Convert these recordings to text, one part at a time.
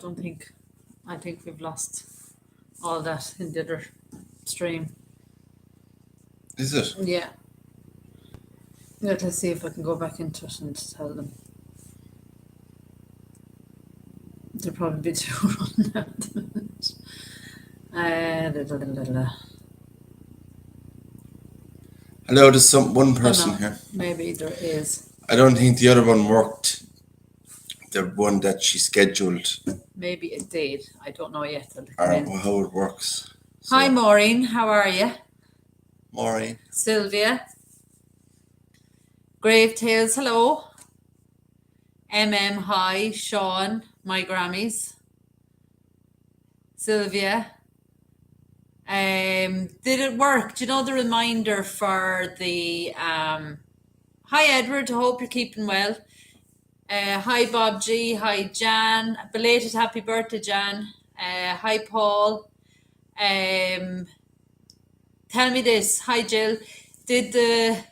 don't think. I think we've lost all that in the other stream. Is it? Yeah. Let's see if I can go back into it and tell them. They'll probably be too run out. Hello, there's one person no. here. Maybe there is. I don't think the other one worked. The one that she scheduled, Maybe it did. I don't know yet. I'll come or in. how it works. Hi, Maureen. How are you? Maureen. Sylvia. Gravetails, hello. Hi. Sean, my Grammys. Sylvia. Did it work? Do you know the reminder for the hi Edward, hope you're keeping well. Hi Bob G, hi Jan, belated happy birthday Jan. Hi Paul. Tell me this, hi Jill, did the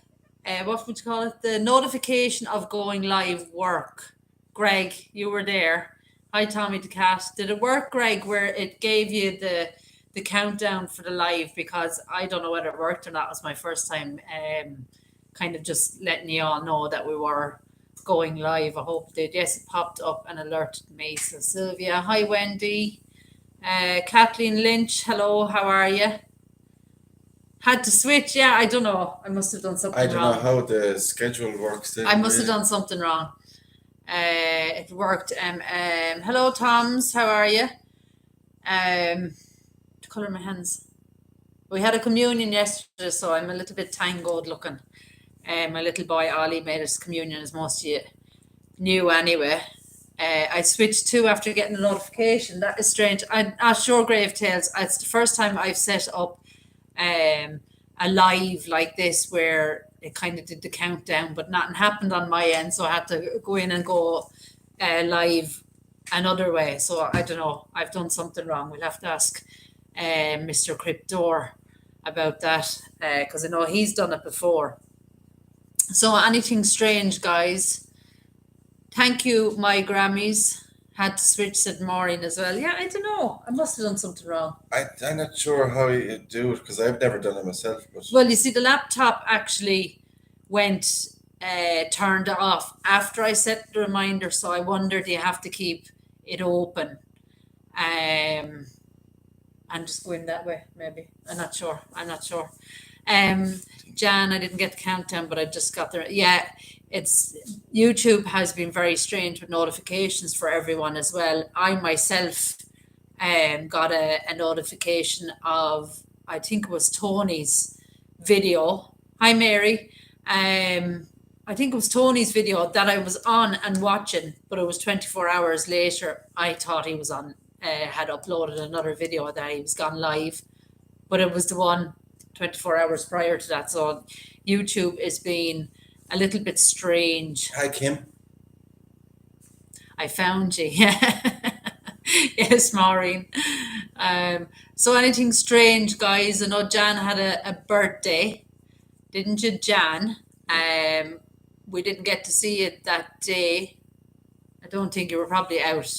what would you call it, the notification of going live work? Greg, you were there. Hi Tommy the cat. Did it work, Greg, where it gave you the countdown for the live? Because I don't know whether it worked or not. It was my first time kind of just letting you all know that we were going live. I hope it did. Yes, it popped up and alerted me. So Sylvia, hi Wendy. Kathleen Lynch, hello, how are you? Had to switch, yeah, I don't know. I must have done something wrong. I don't know how the schedule works. I must have done something wrong. It worked. Hello Toms, how are you? To colour my hands. We had a communion yesterday, so I'm a little bit tangoed looking. My little boy Ollie made his communion, as most of you knew anyway. I switched to after getting the notification. That is strange. I'm not sure, Gravetails. It's the first time I've set up a live like this where it kind of did the countdown, but nothing happened on my end, so I had to go in and go live another way. So I don't know. I've done something wrong. We'll have to ask Mr. Cryptor about that because I know he's done it before. So anything strange, guys? Thank you, my Grammys. Had to switch, said Maureen as well. Yeah, I don't know. I must have done something wrong. I'm not sure how you do it because I've never done it myself. But well, you see, the laptop actually went turned off after I set the reminder. So I wonder, do you have to keep it open? I'm just going that way, maybe. I'm not sure. Jan, I didn't get the countdown, but I just got there. Yeah, it's YouTube has been very strange with notifications for everyone as well. I myself got a notification of, I think it was Tony's video. Hi Mary. I think it was Tony's video that I was on and watching, but it was 24 hours later. I thought he was on, had uploaded another video that he was gone live, but it was the one 24 hours prior to that. So YouTube is being a little bit strange. Hi Kim. I found you. Yes, Maureen. So anything strange, guys? I know Jan had a birthday, didn't you, Jan? We didn't get to see it that day. I don't think you were probably out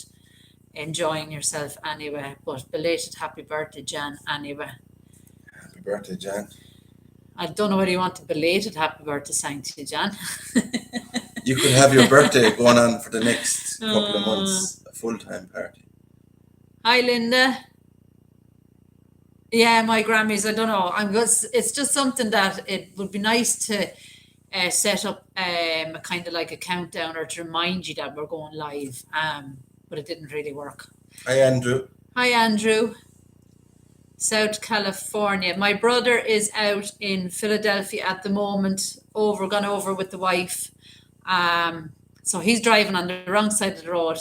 enjoying yourself anyway, but belated happy birthday, Jan, anyway. Happy birthday, Jan. I don't know whether you want a belated happy birthday sang to you, Jan. You could have your birthday going on for the next couple of months, a full-time party. Hi, Linda. Yeah, my Grammys, I don't know. It's just something that it would be nice to set up kind of like a countdown or to remind you that we're going live, but it didn't really work. Hi, Andrew. Hi, Andrew. South California. My brother is out in Philadelphia at the moment, gone over with the wife. So he's driving on the wrong side of the road.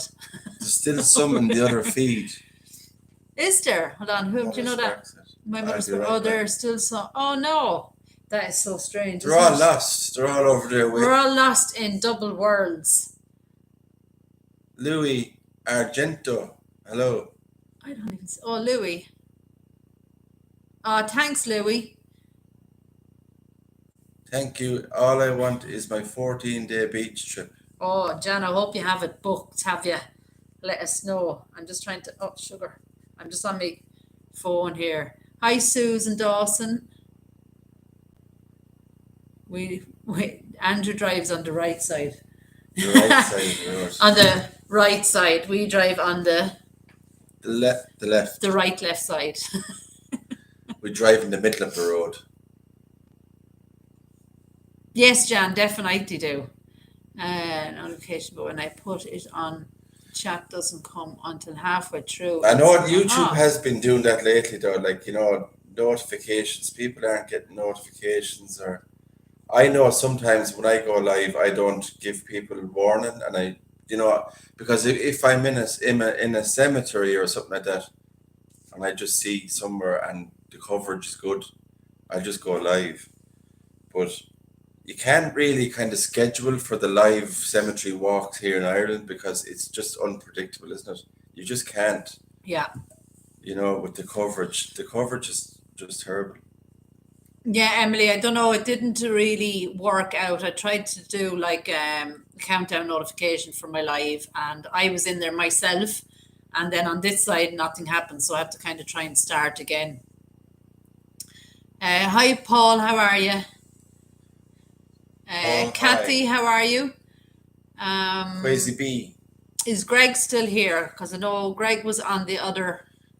There's still some in the other feed. Is there? Hold on, who do you know that? My mother's there's still some. Oh no, that is so strange. They're all lost. They're all over there. We're all lost in double worlds. Louis Argento. Hello. I don't even see. Oh, Louis. Thanks, Louis. Thank you. All I want is my 14-day beach trip. Oh, Jan, I hope you have it booked, have you? let us know. I'm just trying to, oh, sugar. I'm just on my phone here. Hi, Susan Dawson. Andrew drives on the right side. The right side of the road. On the right side. We drive on the left. the left side. We drive in the middle of the road. Yes, Jan, definitely do. Notification, but when I put it on, chat doesn't come until halfway through. I know It's YouTube on. has been doing that lately though, like, you know, notifications. People aren't getting notifications, or I know sometimes when I go live, I don't give people warning, and I, you know, because if I'm in a cemetery or something like that, and I just see somewhere and the coverage is good, I just go live. But you can't really kind of schedule for the live cemetery walks here in Ireland because it's just unpredictable, isn't it? You just can't. Yeah. You know, with the coverage. The coverage is just terrible. Yeah, Emily, I don't know. It didn't really work out. I tried to do like countdown notification for my live, and I was in there myself, and then on this side nothing happened, so I had to kind of try and start again. Hi, Paul. How are you? Paul, Kathy, hi. how are you? Crazy B. Is Greg still here? Because I know Greg was on the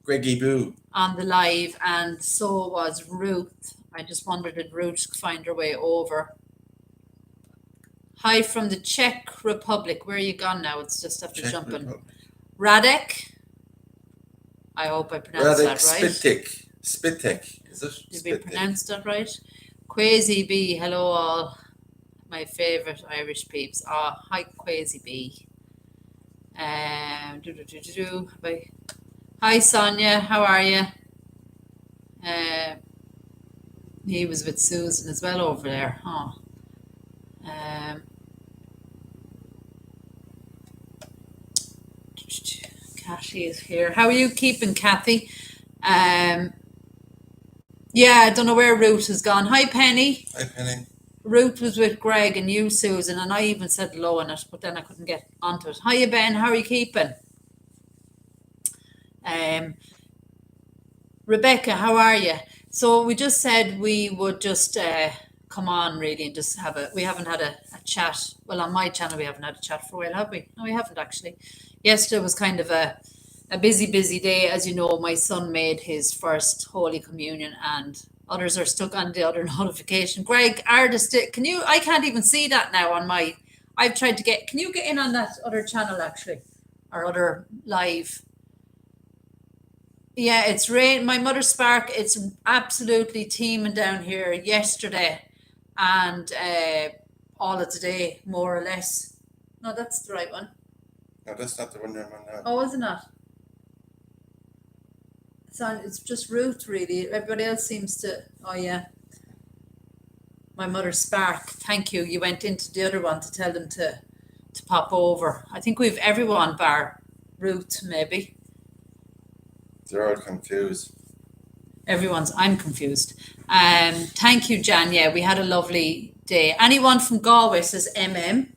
Greggy Boo. on the live, and so was Ruth. I just wondered did Ruth find her way over. Hi from the Czech Republic. Where are you gone now? It's just after Czech jumping. Republic. Radek. I hope I pronounced Radek that right. Spitek. Is it? Did we Spitek. pronounce that right? Quasi B. Hello all. My favourite Irish peeps. Hi Quasi B. Hi Sonia. How are you? He was with Susan as well over there, huh? Kathy is here. How are you keeping, Kathy? Yeah, I don't know where Ruth has gone. Hi, Penny. Hi, Penny. Ruth was with Greg and you, Susan, and I even said hello in it, but then I couldn't get onto it. Hiya, Ben. How are you keeping? Rebecca, how are you? So we just said we would just come on really and just we haven't had a chat. Well, on my channel we haven't had a chat for a while, have we? No, we haven't actually. Yesterday was kind of a busy day. As you know, my son made his first Holy Communion and others are stuck on the other notification. Greg, artist, I can't even see that now on my, I've tried to can you get in on that other channel actually? Or other live? Yeah, it's rain. My mother spark. It's absolutely teeming down here yesterday, and all of today, more or less. No, that's the right one. No, that's not the one you're on now. Oh, isn't it? It's just Ruth, really. Everybody else seems to. Oh yeah. My mother spark. Thank you. You went into the other one to tell them to pop over. I think we've everyone bar Ruth, maybe. They're all confused. I'm confused. Thank you, Jan. Yeah, we had a lovely day. Anyone from Galway says MM?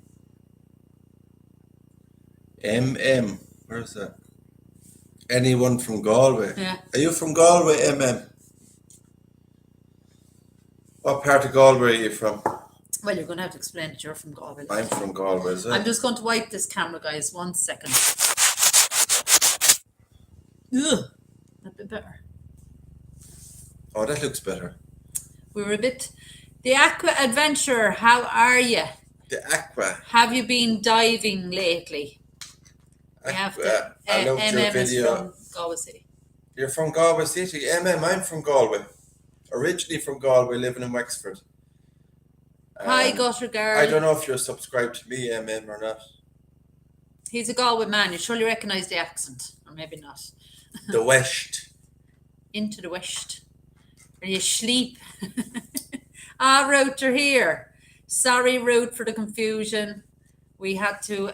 MM. Where's that? Anyone from Galway? Yeah. Are you from Galway, MM? What part of Galway are you from? Well, you're going to have to explain that you're from Galway. I'm from Galway, is it? I'm just going to wipe this camera, guys. 1 second. Ugh. That'd be better. Oh, that looks better. We were a bit. The Aqua Adventurer, how are you? The Aqua. Have you been diving lately? We have to. I loved your MM is video. from Galway City. You're from Galway City. I'm from Galway. Originally from Galway, living in Wexford. Hi, Gutter Girl. I don't know if you're subscribed to me, MM, or not. He's a Galway man. You surely recognise the accent, or maybe not. The West. Into the West. Are you asleep? Ruth, you're here. Sorry, Ruth, for the confusion. We had to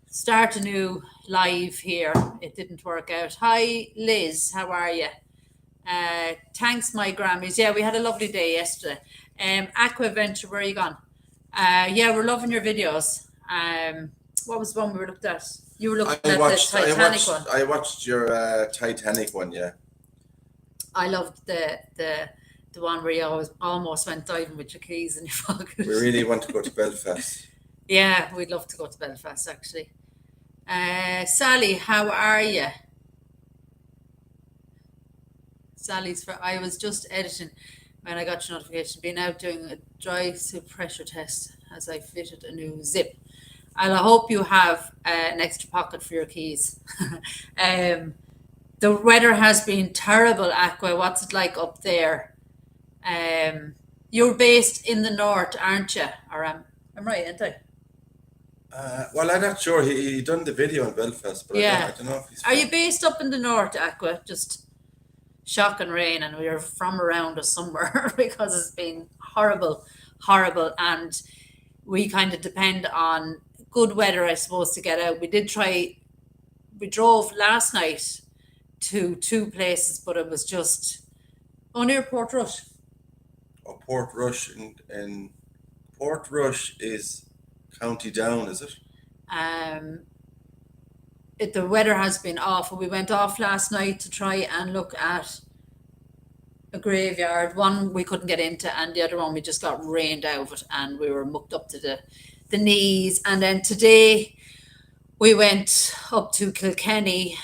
start a new live here. It didn't work out. Hi, Liz. How are you? Thanks, my Grammys. Yeah, we had a lovely day yesterday. Aqua Adventure, where are you gone? Yeah, we're loving your videos. What was the one we were looked at? You were looking at the Titanic one. I watched your Titanic one, yeah. I loved the one where you almost went diving with your keys in your pocket. We really want to go to Belfast. Yeah, we'd love to go to Belfast actually. Sally, how are you? I was just editing when I got your notification. Been out doing a dry soup pressure test as I fitted a new zip. And I hope you have an extra pocket for your keys. The weather has been terrible, Aqua. What's it like up there? You're based in the north, aren't you? Or I'm right, aren't I? Well, I'm not sure. He done the video in Belfast, but Yeah. I don't know if he's. Are you based up in the north, Aqua? Just shock and rain, and we're from around us somewhere because it's been horrible, horrible, and we kind of depend on good weather, I suppose, to get out. We drove last night to two places, but it was just near Portrush. Oh, Portrush in Portrush is County Down, is it? The weather has been awful. We went off last night to try and look at a graveyard. One we couldn't get into, and the other one we just got rained out of it, and we were mucked up to the knees. And then today we went up to Kilkenny,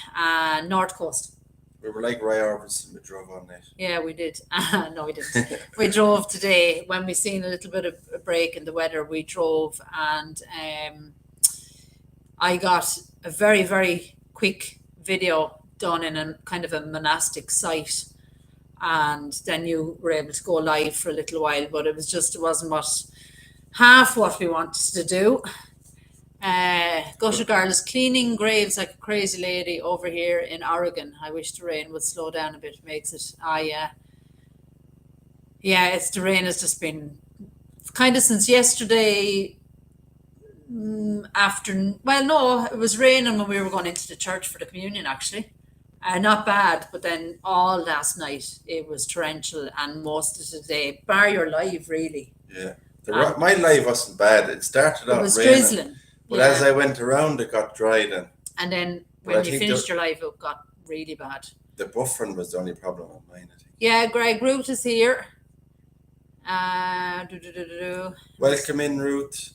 North Coast. We were like Roy Orbison, we drove all night. Yeah, we did. No, we didn't. We drove today when we seen a little bit of a break in the weather. We drove, and I got a very, very quick video done in a kind of a monastic site, and then you were able to go live for a little while, but it wasn't half what we wanted to do. Gutter Girl is cleaning graves like a crazy lady over here in Oregon. I wish the rain would slow down a bit. Makes it. It's the rain has just been kind of since yesterday afternoon. Well, no, it was raining when we were going into the church for the communion actually. Not bad, but then all last night it was torrential, and most of the day, bar your live really. Yeah, my live wasn't bad. It started off It was raining, drizzling. but as I went around, it got dry then. And then when you finished your live, it got really bad. The buffering was the only problem on mine, I think. Yeah, Greg Root is here. Welcome in, Ruth.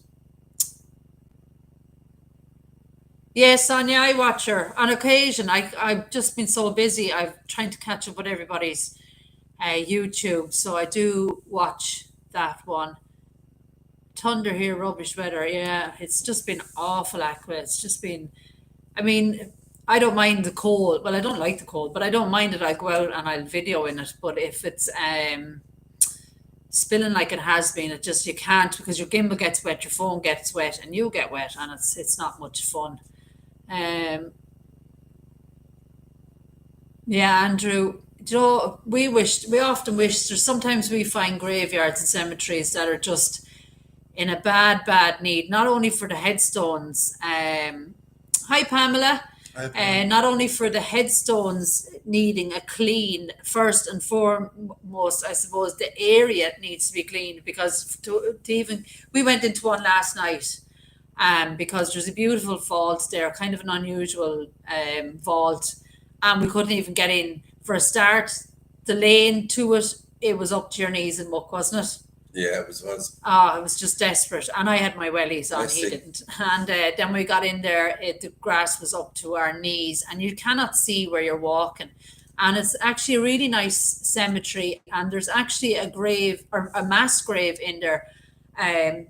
Yes, Sonia, I watch her on occasion. I've just been so busy. I'm trying to catch up with everybody's YouTube, so I do watch that one. Thunder here, rubbish weather. Yeah, it's just been awful, Aqua. It's just been, I mean, I don't mind the cold. Well, I don't like the cold, but I don't mind it. I'll go out and I'll video in it. But if it's spilling like it has been, you can't, because your gimbal gets wet, your phone gets wet, and you get wet, and it's not much fun. Yeah, Andrew, we often wish, sometimes we find graveyards and cemeteries that are just in a bad need, not only for the headstones. Hi, Pamela. Not only for the headstones needing a clean, first and foremost, I suppose the area needs to be cleaned, because we went into one last night, because there's a beautiful vault there, kind of an unusual vault, and we couldn't even get in. For a start, the lane to it was up to your knees in muck, wasn't it? Yeah, it was. It was just desperate, and I had my wellies on. He didn't. And then we got in there. The grass was up to our knees, and you cannot see where you're walking. And it's actually a really nice cemetery, and there's actually a grave, or a mass grave in there,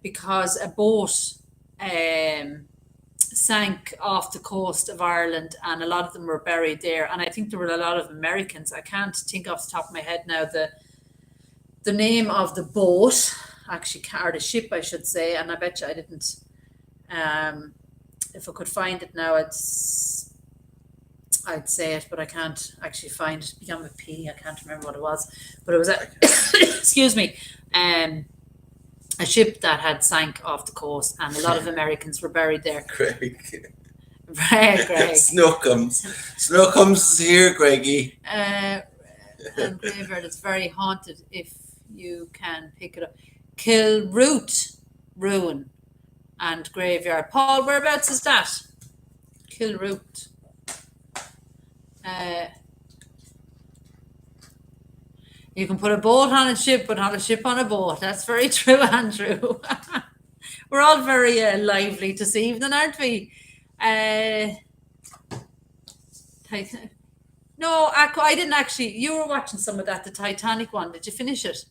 because a boat sank off the coast of Ireland, and a lot of them were buried there. And I think there were a lot of Americans. I can't think off the top of my head now the name of the boat, actually, or the ship, I should say, and I bet you I didn't. If I could find it now, I'd say it, but I can't actually find it. It began with P. I can't remember what it was, but it was excuse me, a ship that had sank off the coast, and a lot of Americans were buried there. Greg. Greg. Snookums is here, Greggy. And graveyard is very haunted if you can pick it up. Kilroot Ruin. and Graveyard. Paul, whereabouts is that? Kilroot. You can put a boat on a ship, but not a ship on a boat. That's very true, Andrew. We're all very lively this evening, aren't we? No, I didn't actually. You were watching some of that, the Titanic one. Did you finish it?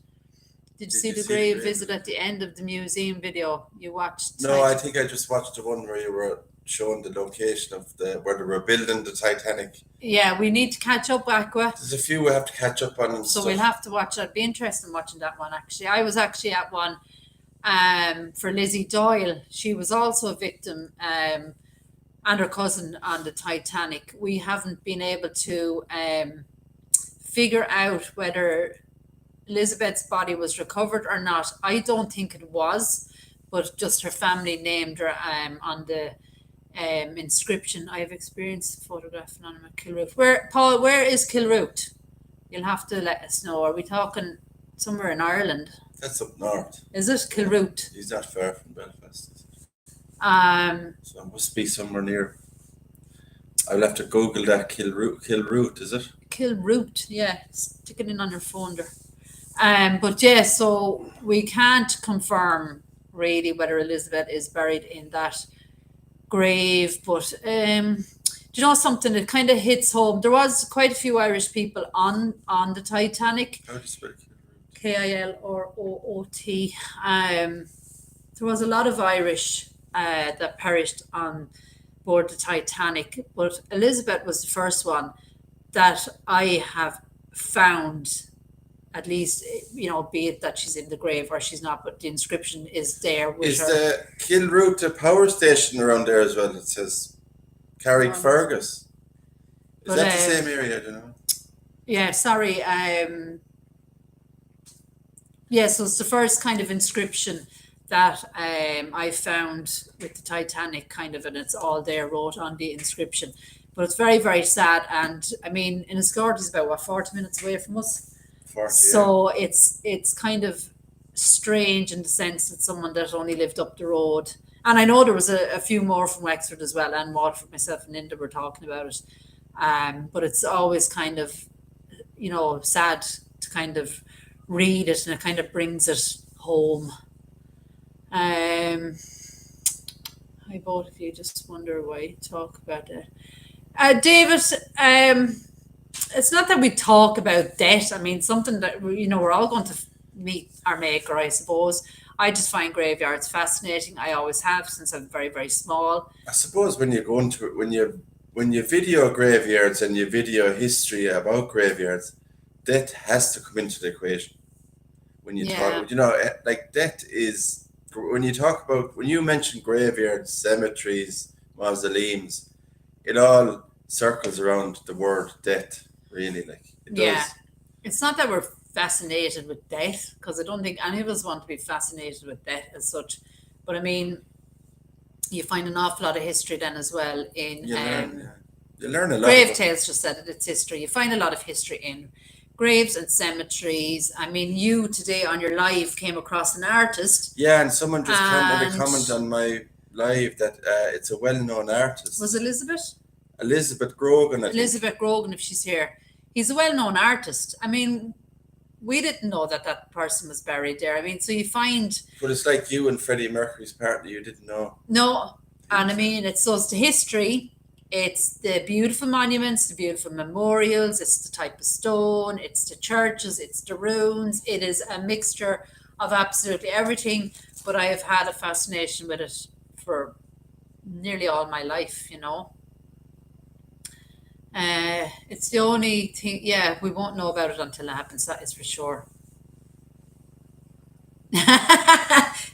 Did you see the grave visit at the end of the museum video? You watched? No, I think I just watched the one where you were showing the location of where they were building the Titanic. Yeah, we need to catch up, Aqua. There's a few we have to catch up on. So we'll have to watch that. It'd be interesting watching that one, actually. I was actually at one for Lizzie Doyle. She was also a victim, and her cousin on the Titanic. We haven't been able to figure out whether Elizabeth's body was recovered or not. I don't think it was, but just her family named her on the inscription. I have experienced photographing on Kilroot. Paul, where is Kilroot? You'll have to let us know. Are we talking somewhere in Ireland? That's up north. Is it Kilroot? He's not far from Belfast. So it must be somewhere near. I'll have to Google that. Kilroot, is it? Kilroot, yeah. Stick it in on your phone there. But yeah, so we can't confirm really whether Elizabeth is buried in that grave, but do you know something that kind of hits home? There was quite a few Irish people on the Titanic. How do you spell Kilroot? Kilroot. There was a lot of Irish that perished on board the Titanic, but Elizabeth was the first one that I have found, at least, you know, be it that she's in the grave or she's not, but the inscription is there. Is the Kilroot a power station around there as well? It says Carrickfergus. Is that the same area? I don't know. Yeah, sorry. Yeah, so it's the first kind of inscription that I found with the Titanic, kind of, and it's all there wrote on the inscription. But it's very, very sad. And I mean, Enniscorthy is about 40 minutes away from us. 40, so yeah. It's kind of strange in the sense that someone that only lived up the road. And I know there was a few more from Wexford as well, and Waterford. Myself and Linda were talking about it. But it's always kind of, you know, sad to kind of read it, and it kind of brings it home. Hi, both of you. Just wonder why you talk about it. David, it's not that we talk about death. I mean, something that, you know, we're all going to meet our maker, I suppose. I just find graveyards fascinating. I always have since I'm very, very small. I suppose when you go into it, when you video graveyards and you video history about graveyards, death has to come into the equation. When you talk, you know, like death is, when you mention graveyards, cemeteries, mausoleums, it all circles around the word death, really. Like it does. It's not that we're fascinated with death, because I don't think any of us want to be fascinated with death as such. But I mean, you find an awful lot of history then as well in you learn a lot. Grave Tales just said it, it's history. You find a lot of history in graves and cemeteries. I mean, you today on your live came across an artist. Yeah, and someone just made a comment on my live that it's a well-known artist. Was Elizabeth Grogan? Elizabeth Grogan, if she's here. He's a well-known artist. I mean, we didn't know that person was buried there. I mean, so you find... But it's like you and Freddie Mercury's partner, you didn't know. No, and I mean, it's the history. It's the beautiful monuments, the beautiful memorials, it's the type of stone, it's the churches, it's the ruins. It is a mixture of absolutely everything, but I have had a fascination with it for nearly all my life, you know. It's the only thing, we won't know about it until it happens, that is for sure.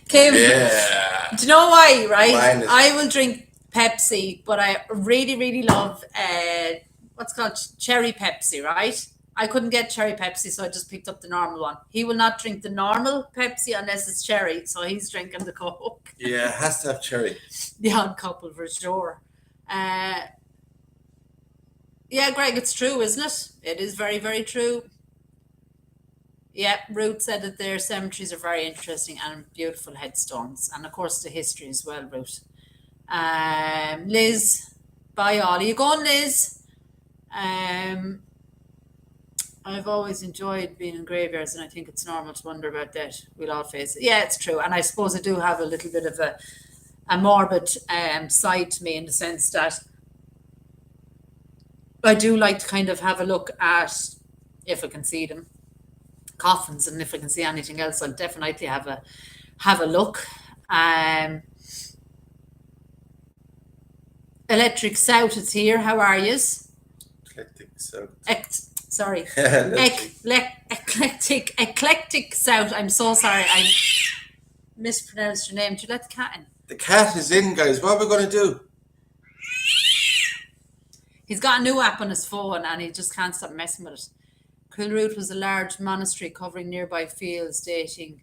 Kim, do you know why, right? I will drink Pepsi, but I really, really love what's called cherry Pepsi, right? I couldn't get cherry Pepsi, so I just picked up the normal one. He will not drink the normal Pepsi unless it's cherry, so he's drinking the Coke. Yeah, it has to have cherry. The odd couple for sure. Yeah, Greg, it's true, isn't it? It is very, very true. Yeah, Ruth said that their cemeteries are very interesting and beautiful headstones, and of course the history as well, Ruth. Liz, bye all. Are you going, Liz? Um, I've always enjoyed being in graveyards, and I think it's normal to wonder about that. We'll all face it. Yeah, it's true, and I suppose I do have a little bit of a morbid side to me in the sense that I do like to kind of have a look at, if I can see them, coffins, and if I can see anything else, I'll definitely have a look. Um, Electric South is here. How are yous? Eclectic South. Sorry. Electric. Eclectic South. I'm so sorry. I mispronounced your name. Did you let the cat in? The cat is in, guys. What are we going to do? He's got a new app on his phone and he just can't stop messing with it. Kilroot was a large monastery covering nearby fields dating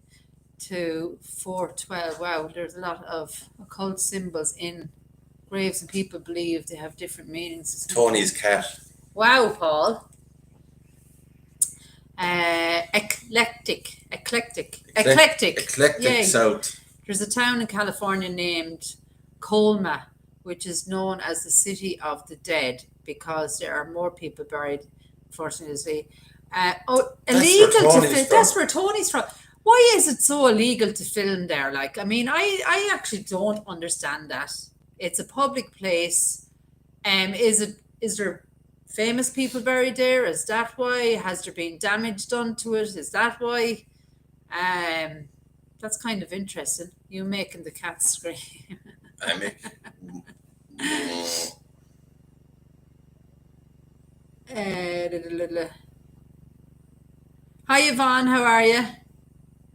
to 412. Wow, there's a lot of occult symbols in graves and people believe they have different meanings. Tony's cat. Wow, Paul. Eclectic. Yay. South. There's a town in California named Colma, which is known as the City of the Dead because there are more people buried, fortunately. Illegal to film. That's where Tony's from. Why is it so illegal to film there? Like, I mean, I actually don't understand that. It's a public place. Is there famous people buried there? Is that why? Has there been damage done to it? Is that why? That's kind of interesting. You making the cat scream. I make. Hi Yvonne, how are you?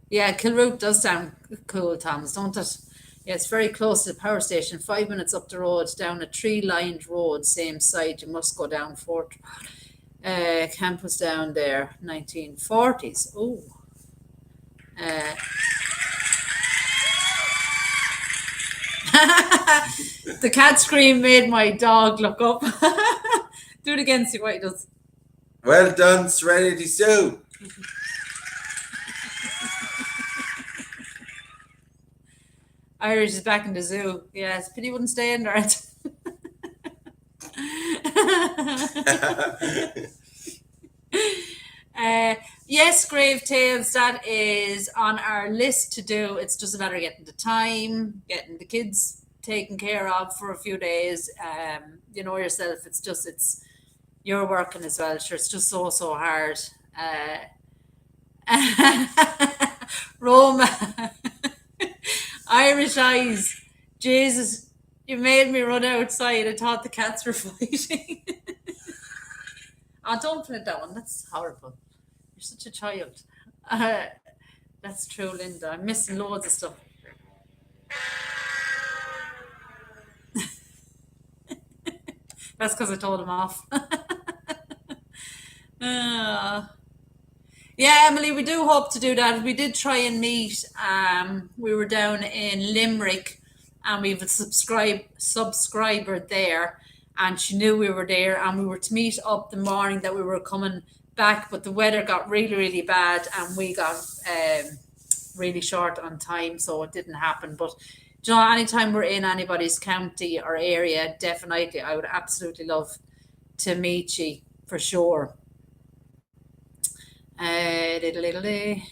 Yeah, Kilroot does sound cool, Thomas, don't it? Yeah, it's very close to the power station. 5 minutes up the road, down a tree-lined road, same side. You must go down Fort. Campus down there, 1940s. Oh. The cat scream made my dog look up. Do it again, see what he does. Well done, Serenity Sue. Irish is back in the zoo. Yes, pity wouldn't stay in there. Yes, Grave Tales, that is on our list to do. It's just a matter of getting the time, getting the kids taken care of for a few days. You know yourself, it's you're working as well. Sure, it's just so hard. Roma. Irish eyes. Jesus, you made me run outside. I thought the cats were fighting. Oh, don't play that one. That's horrible. You're such a child. That's true, Linda. I'm missing loads of stuff. That's because I told him off. Yeah, Emily, we do hope to do that. We did try and meet. We were down in Limerick and we have a subscriber there, and she knew we were there, and we were to meet up the morning that we were coming back, but the weather got really bad and we got really short on time, so it didn't happen. But you know, anytime we're in anybody's county or area, definitely I would absolutely love to meet you for sure. Okay,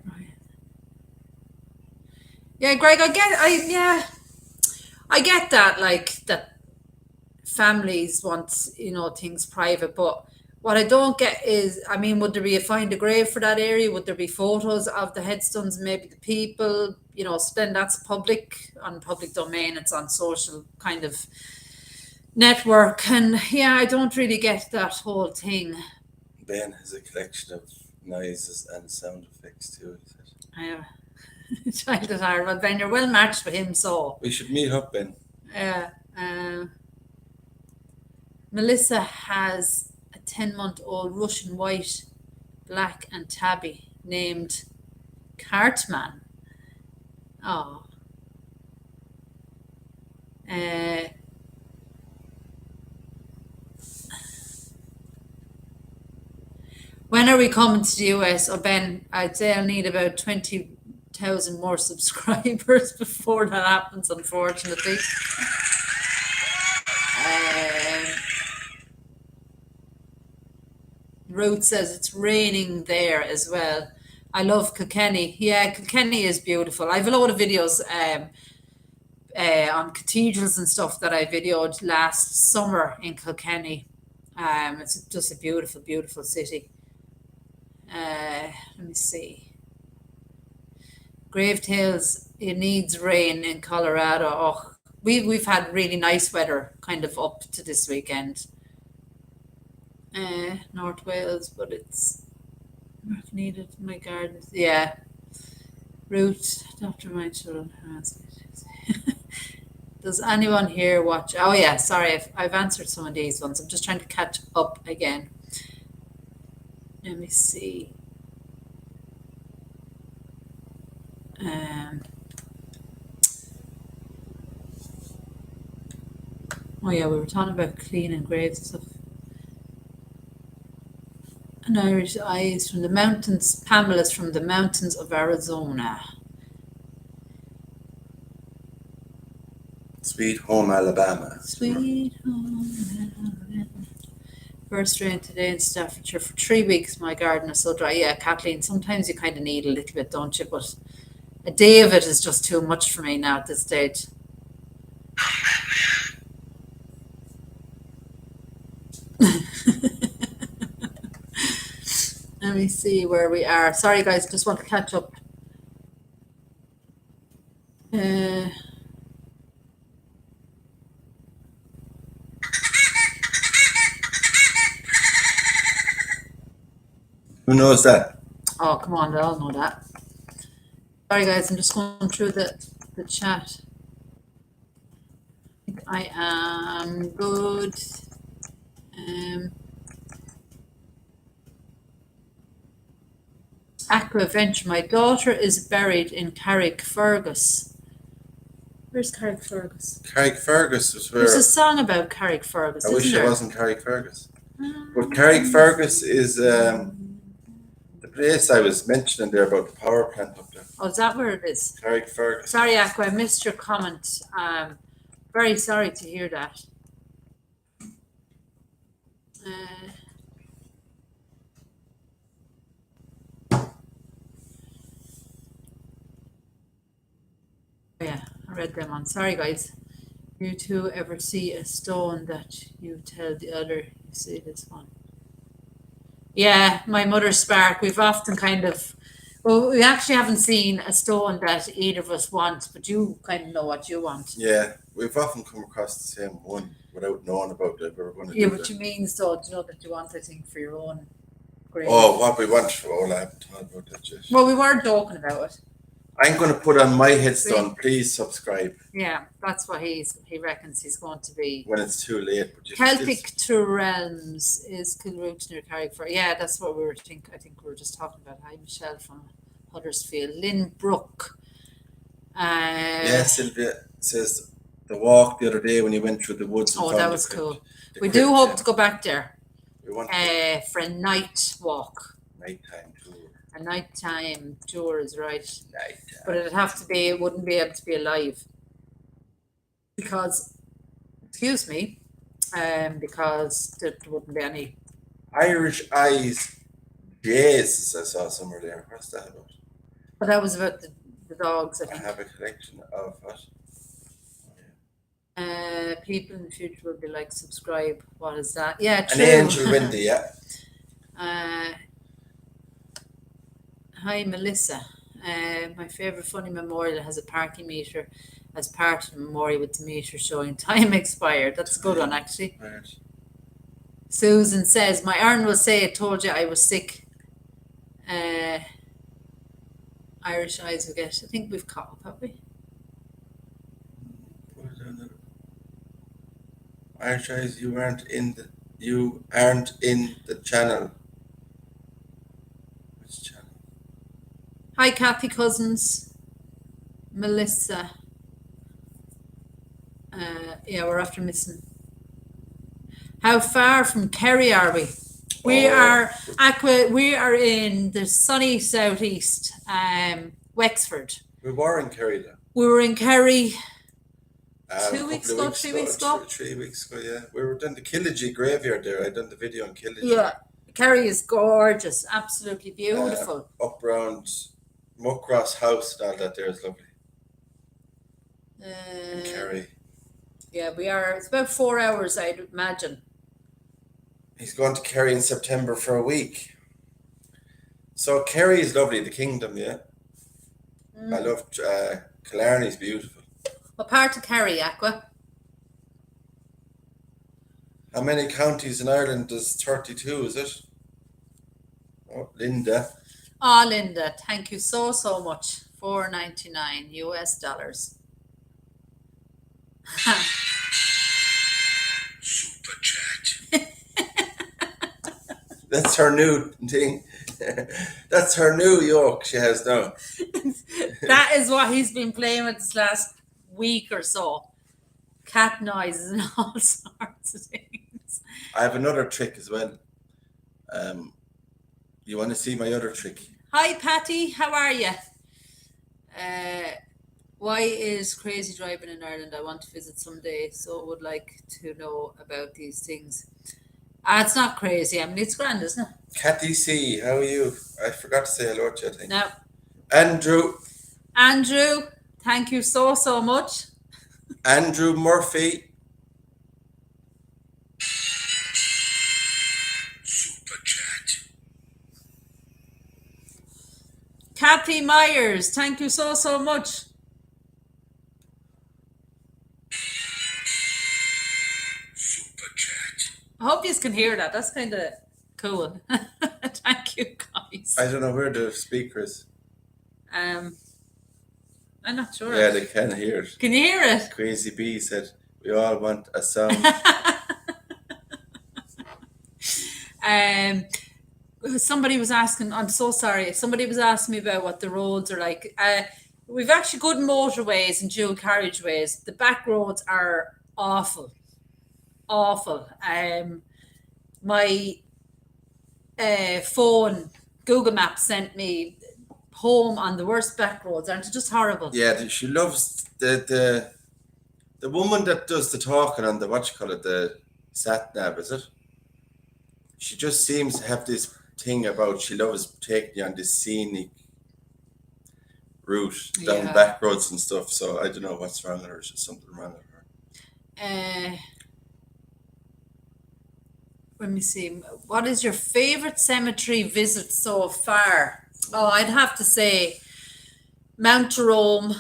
Brian. Yeah, Greg, I get that, like that families want, things private, but what I don't get is, I mean, would there be a find a grave for that area? Would there be photos of the headstones, maybe the people, so then that's public, on public domain, it's on social kind of network, and yeah, I don't really get that whole thing. Ben has a collection of noises and sound effects too. I have a child at heart. Well, Ben, you're well matched with him, so we should meet up, Ben. Melissa has a 10-month-old Russian white, black and tabby named Cartman. Oh. are we coming to the US? Oh, Ben, I'd say I'll need about 20,000 more subscribers before that happens, unfortunately. Ruth says it's raining there as well. I love Kilkenny. Yeah, Kilkenny is beautiful. I have a lot of videos on cathedrals and stuff that I videoed last summer in Kilkenny. It's just a beautiful, beautiful city. Let me see. Gravetails, it needs rain in Colorado. Oh, we've had really nice weather kind of up to this weekend. North Wales, but it's not needed in my garden. Yeah. Root, Dr. My children has it. Does anyone here watch? Oh yeah, sorry, I've answered some of these ones. I'm just trying to catch up again. Let me see. Oh yeah, we were talking about cleaning graves and stuff. An Irish eyes from the mountains. Pamela's from the mountains of Arizona. Sweet home Alabama. Sweet home Alabama. First rain today in Staffordshire for 3 weeks. My garden is so dry. Yeah, Kathleen, sometimes you kind of need a little bit, don't you? But a day of it is just too much for me now at this stage. Let me see where we are. Sorry, guys, just want to catch up. Who knows that? Oh, come on, they all know that. Sorry, guys, I'm just going through the chat. I think I am good. Aquaventure. My daughter is buried in Carrickfergus. Where's Carrickfergus? Carrickfergus was where. There's a song about Carrickfergus. I wish isn't it there? wasn't Carrickfergus. But Carrickfergus is the place I was mentioning there about the power plant up there. Oh, is that where it is? Carrickfergus. Sorry, Aqua, I missed your comment. Very sorry to hear that. Yeah, I read them on. Sorry, guys. You two ever see a stone that you tell the other you see this one? Yeah, my mother's spark. We've often kind of, well, we actually haven't seen a stone that either of us want, but you kind of know what you want. Yeah, we've often come across the same one without knowing about it. We were going to Yeah, do but that. you mean so, do you know that you want, I think, for your own grave? Oh, what we want for all I haven't thought about that yet. Well, we were joking about it. I'm going to put on my headstone, please subscribe, Yeah, that's what he reckons he's going to be. when it's too late. But you Celtic to Realms is Kilroot near Carrickfergus. Yeah, that's what we were thinking. I think we were just talking about. Hi, Michelle from Huddersfield. Lynn Brook. Yeah, Sylvia says the walk the other day when you went through the woods. Oh, that was cool. The We crypt, do hope yeah. to go back there We want for a night walk. nighttime tour. A nighttime tour is right. Nighttime. But it'd have to be, it wouldn't be able to be alive. Because, excuse me, because there wouldn't be any. Irish Eyes Jesus, I saw somewhere there. What's that about? But that was about the dogs, I I think. have a collection of what? People in the future will be like, subscribe. What is that? Yeah, An true. angel windy, yeah. Hi, Melissa. My favourite funny memorial has a parking meter as part of the memorial with the meter showing time expired. That's a good one, actually. Right. Susan says, my iron will say, I told you I was sick. Irish Eyes will get. I think we've caught up, have we? Put it down there. Irish Eyes, you aren't in the channel. Which channel? Hi, Kathy Cousins. Melissa. Yeah, we're after missing. How far from Kerry are we? We Oh, are Aqua. We are in the sunny southeast, Wexford. we were in Kerry though. We were in Kerry A 2 weeks couple of ago, weeks 3 weeks ago, ago. 3 weeks ago, yeah. We were done the Killige graveyard there. I done the video on Killige. Yeah, Kerry is gorgeous, absolutely beautiful. Up around Muckross House and all that there is lovely. In Kerry. Yeah, we are. It's about 4 hours, I'd imagine. He's going to Kerry in September for a week. So Kerry is lovely, the kingdom, yeah. I love Killarney's beautiful. What part of Kerry, Aqua? How many counties in Ireland does 32, is it? Oh, Linda. Oh, Linda, thank you so much. $4.99 US dollars. Super chat. That's her new thing. That's her new yoke she has now. That is what he's been playing with this last week or so. Cat noises and all sorts of things. I have another trick as well. You want to see my other trick? Hi, Patty. How are you? Why is crazy driving in Ireland? I want to visit someday, so would like to know about these things. It's not crazy. I mean, it's grand, isn't it? Cathy C, how are you? I forgot to say hello to you, I think. Now, Andrew thank you so much. Andrew Murphy. Super chat. Kathy Myers, thank you so much. Super chat. I hope you can hear that. That's kind of cool. Thank you, guys. I don't know where the speaker is. I'm not sure. Yeah, they can hear it. Can you hear it? Crazy Bee said, we all want a song. Somebody was asking, I'm so sorry, somebody was asking me about what the roads are like. We've actually good motorways and dual carriageways. The back roads are awful. My phone, Google Maps sent me home on the worst back roads. Aren't they just horrible? Yeah, she loves the woman that does the talking on the, the sat nav, is it? She just seems to have this thing about she loves taking you on this scenic route down back roads and stuff. So I don't know what's wrong with her. There's just something wrong with her. Let me see. What is your favorite cemetery visit so far? Oh, I'd have to say Mount Jerome.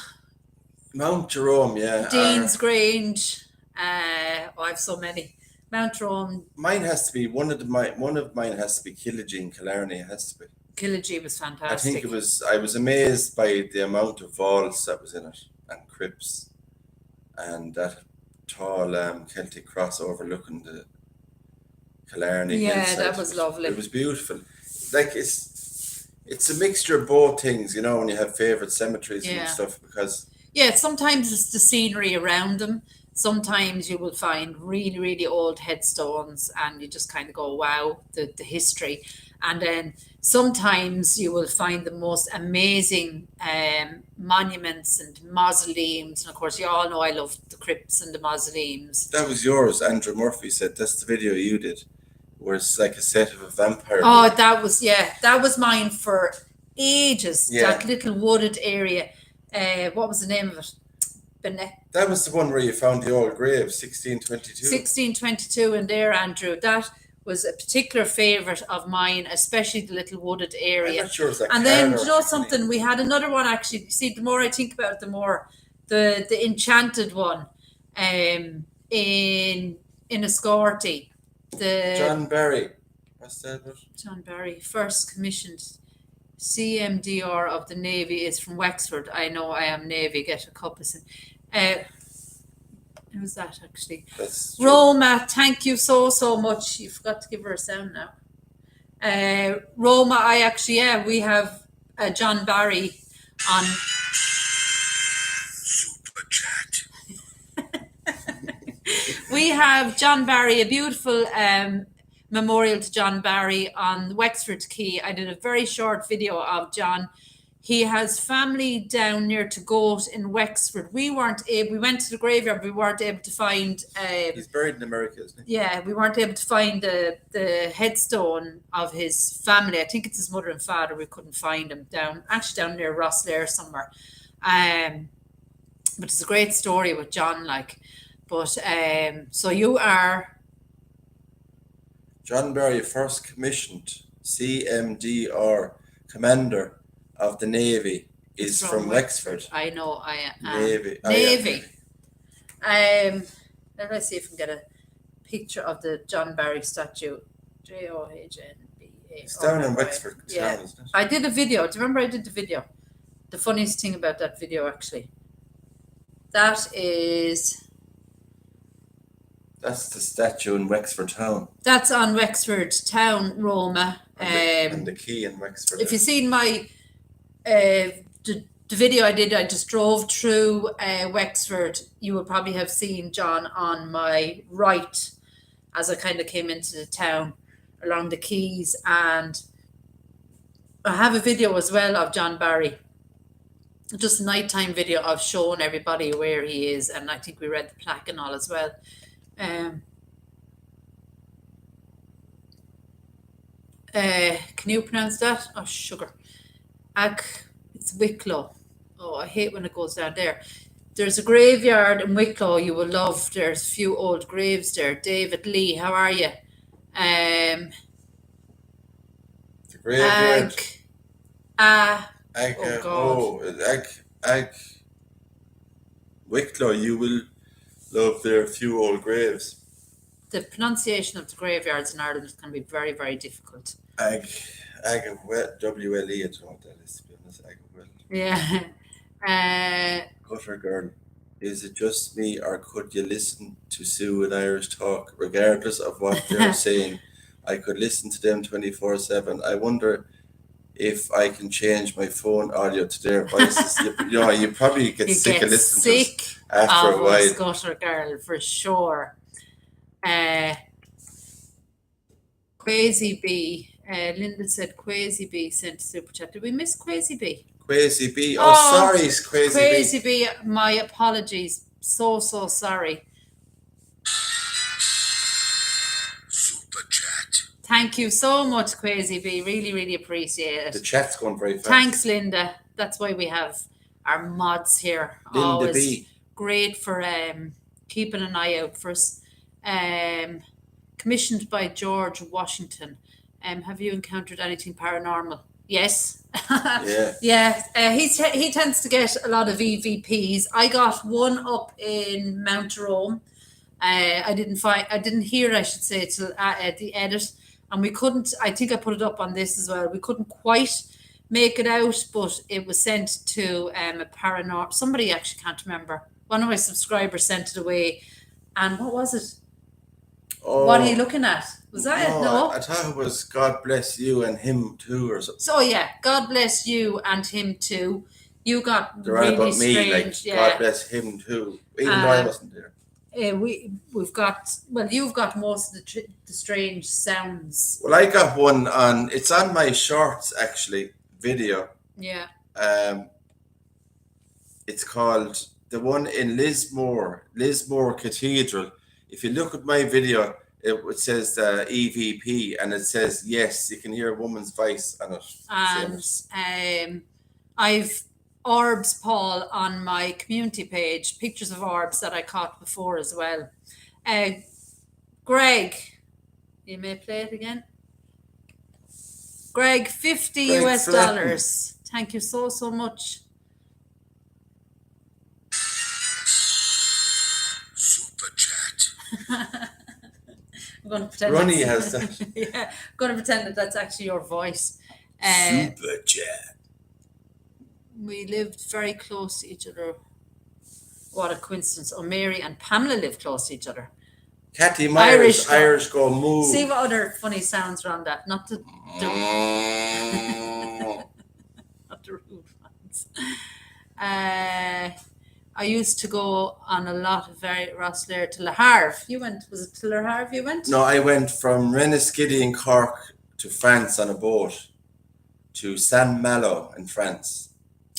Mount Jerome, yeah. Dean's Grange. I have so many. Mount Jerome. Mine has to be one of mine has to be Killige in Killarney. It has to be. Killige was fantastic. I think it was. I was amazed by the amount of vaults that was in it and crypts, and that tall Celtic cross overlooking the Killarney. Yeah, hillside. that was lovely. It was beautiful. Like it's a mixture of both things, you know, when you have favorite cemeteries and stuff, because sometimes it's the scenery around them. Sometimes you will find really, really old headstones and you just kind of go, wow, the history. And then sometimes you will find the most amazing monuments and mausoleums. And of course, you all know I love the crypts and the mausoleums. that was yours. Andrew Murphy said that's the video you did, where it's like a set of a vampire. Oh, that was mine for ages. Yeah. That little wooded area. What was the name of it? That was the one where you found the old grave, 1622. 1622 in there, Andrew. That was a particular favourite of mine, especially the little wooded area. I'm not sure it's like And then, Carlow do you know or something? We had another one actually. See, the more I think about it, the more the enchanted one, in Escorty. John Barry. What's that? John Barry, first commissioned CMDR of the Navy, is from Wexford. I know I am Navy. Get a cup of. Who's that actually? That's Roma, thank you so much. You forgot to give her a sound now. Roma, we have John Barry on. Super chat. We have John Barry, a beautiful memorial to John Barry on Wexford Quay. I did a very short video of John. He has family down near to Goat in Wexford. We went to the graveyard, we weren't able to find He's buried in America, isn't he? yeah, we weren't able to find the headstone of his family. I think it's his mother and father. We couldn't find him down near Rosslare somewhere. But it's a great story with John, like. But so you are John Barry, first commissioned CMDR commander of the Navy, is from Wexford. I know. I am Navy. Navy. Let us see if we can get a picture of the John Barry statue. JOHNBA. It's down in Wexford Yeah. town, isn't it? I did a video. Do you remember I did the video? The funniest thing about that video, actually. That's the statue in Wexford town. That's on Wexford town, Roma. And the quay in Wexford. If you've seen my the video I did, I just drove through Wexford. You will probably have seen John on my right as I kind of came into the town along the quays, and I have a video as well of John Barry. Just a nighttime video of showing everybody where he is, and I think we read the plaque and all as well. Can you pronounce that? Oh, sugar. It's Wicklow. Oh, I hate when it goes down there. There's a graveyard in Wicklow you will love. There's a few old graves there. David Lee, how are you? The graveyard. Wicklow, you will love their few old graves. The pronunciation of the graveyards in Ireland can be very, very difficult. WLE, I don't know what that is, to be honest. Yeah. Gutter girl, is it just me, or could you listen to Sue and Irish talk regardless of what they're saying? I could listen to them 24/7. I wonder if I can change my phone audio to their voices. You probably get sick of listening to us after a while. Gutter girl, for sure. Quasi B. Linda said Quasi B sent a super chat. Did we miss Quasi B? Quasi B. Sorry, Quasi B. Quasi B, my apologies. So sorry. Super chat. Thank you so much, Quasi B. Really, really appreciate it. The chat's going very fast. Thanks, Linda. That's why we have our mods here. Linda Always B. great for keeping an eye out for us. Commissioned by George Washington. Have you encountered anything paranormal? Yes. Yeah. He tends to get a lot of EVPs. I got one up in Mount Jerome. I didn't hear it, I should say, till at the edit, and we couldn't. I think I put it up on this as well. We couldn't quite make it out, but it was sent to a paranormal. Somebody, actually can't remember. One of my subscribers sent it away, and what was it? Oh, What are you looking at? Was that it? No. I thought it was God bless you and him too, or something. So yeah, God bless you and him too. You got They're all really about me, strange. like Yeah. God bless him too. Even though I wasn't there. We've got, well, you've got most of the strange sounds. Well, I got one on. It's on my shorts actually video. Yeah. It's called the one in Lismore Cathedral. If you look at my video, it says EVP, and it says yes. You can hear a woman's voice on it. And I've orbs, Paul, on my community page, pictures of orbs that I caught before as well. Greg, you may play it again. Greg, 50 Greg US Flatton. dollars. Thank you so much. Super chat. I'm going to pretend Ronnie that's- has that. Yeah, I'm going to pretend that that's actually your voice. Super chat. We lived very close to each other. What a coincidence. Oh, Mary and Pamela lived close to each other. Kathy Myers, Irish Irish go move. See what other funny sounds are on that. Not the not the rude ones. I used to go on a lot of very Rosslare to Le Havre. You went, was it to Le Havre you went? No, I went from Rennesquity in Cork to France on a boat to Saint Malo in France.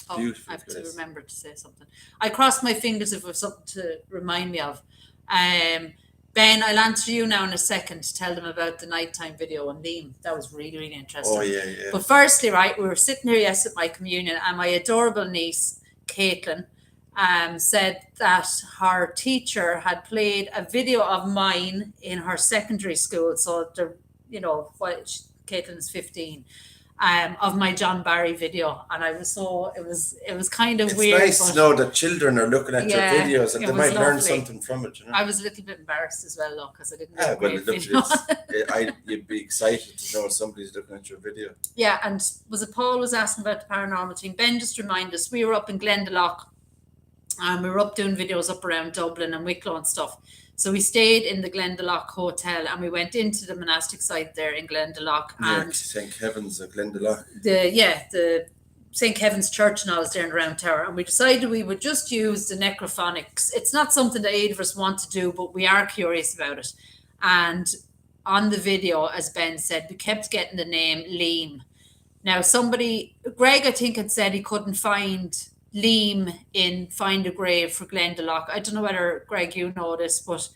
Oh, Beautiful I have to place. remember to say something. I crossed my fingers if it was something to remind me of. Ben, I'll answer you now in a second to tell them about the nighttime video on Liam. That was really, really interesting. Oh yeah. But firstly, right, we were sitting here yesterday at my communion, and my adorable niece, Caitlin, said that her teacher had played a video of mine in her secondary school. So, Caitlin's 15. Of my John Barry video, and it was kind of It's weird. nice but to know that children are looking at Yeah, your videos and it they was might learn lovely. something from it. I was a little bit embarrassed as well, though, because I didn't Yeah, know well, great look, video. you'd be excited to know somebody's looking at your video. Yeah, and was it Paul was asking about the paranormal thing? Ben, just remind us, we were up in Glendalough, and we were up doing videos up around Dublin and Wicklow and stuff. So we stayed in the Glendalough Hotel, and we went into the monastic site there in Glendalough, Yeah, and St. Kevin's of Glendalough. the St. Kevin's Church and all is there in the round tower, and we decided we would just use the necrophonics. It's not something that either of us want to do, but we are curious about it. And on the video, as Ben said, we kept getting the name Liam. Now, Greg, I think, had said he couldn't find Liam in Find a Grave for Glendalough. I don't know whether, Greg, you know this, but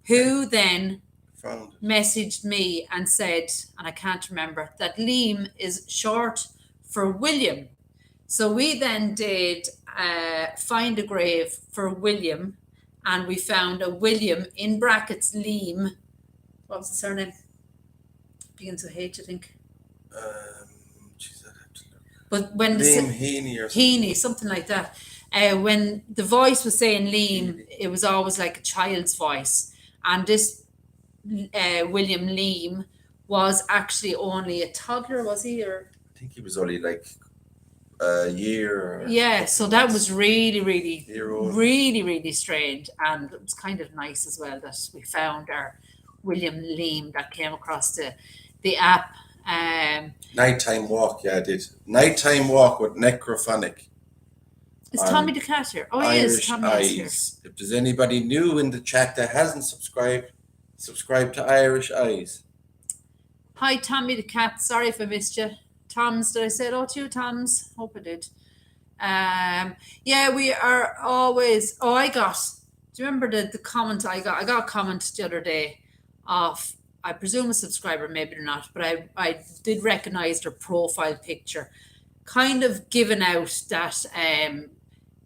who then Found it. messaged me and said, and I can't remember, that Liam is short for William. So we then did Find a Grave for William, and we found a William in brackets Liam. What was the surname? Begins with H, I think. Jeez, I'd have to look. But when Liam Heaney or something. Heaney, something like that. When the voice was saying Liam, it was always like a child's voice. And this William Liam was actually only a toddler, was he? Or I think he was only like a year. Or yeah, so that was really, really, Year old. really, really strange. And it was kind of nice as well that we found our William Liam that came across the app. Nighttime walk, yeah, I did. Nighttime walk with necrophonic. Is Tommy the Cat here? Oh, he is. Irish Tommy is here. Eyes. If there's anybody new in the chat that hasn't subscribed, subscribe to Irish Eyes. Hi, Tommy the Cat. Sorry if I missed you. Toms, did I say hello to you, Toms? Hope I did. Yeah, we are always. Oh, do you remember the comment I got? I got a comment the other day of, I presume a subscriber, maybe they're not, but I did recognize their profile picture, kind of giving out that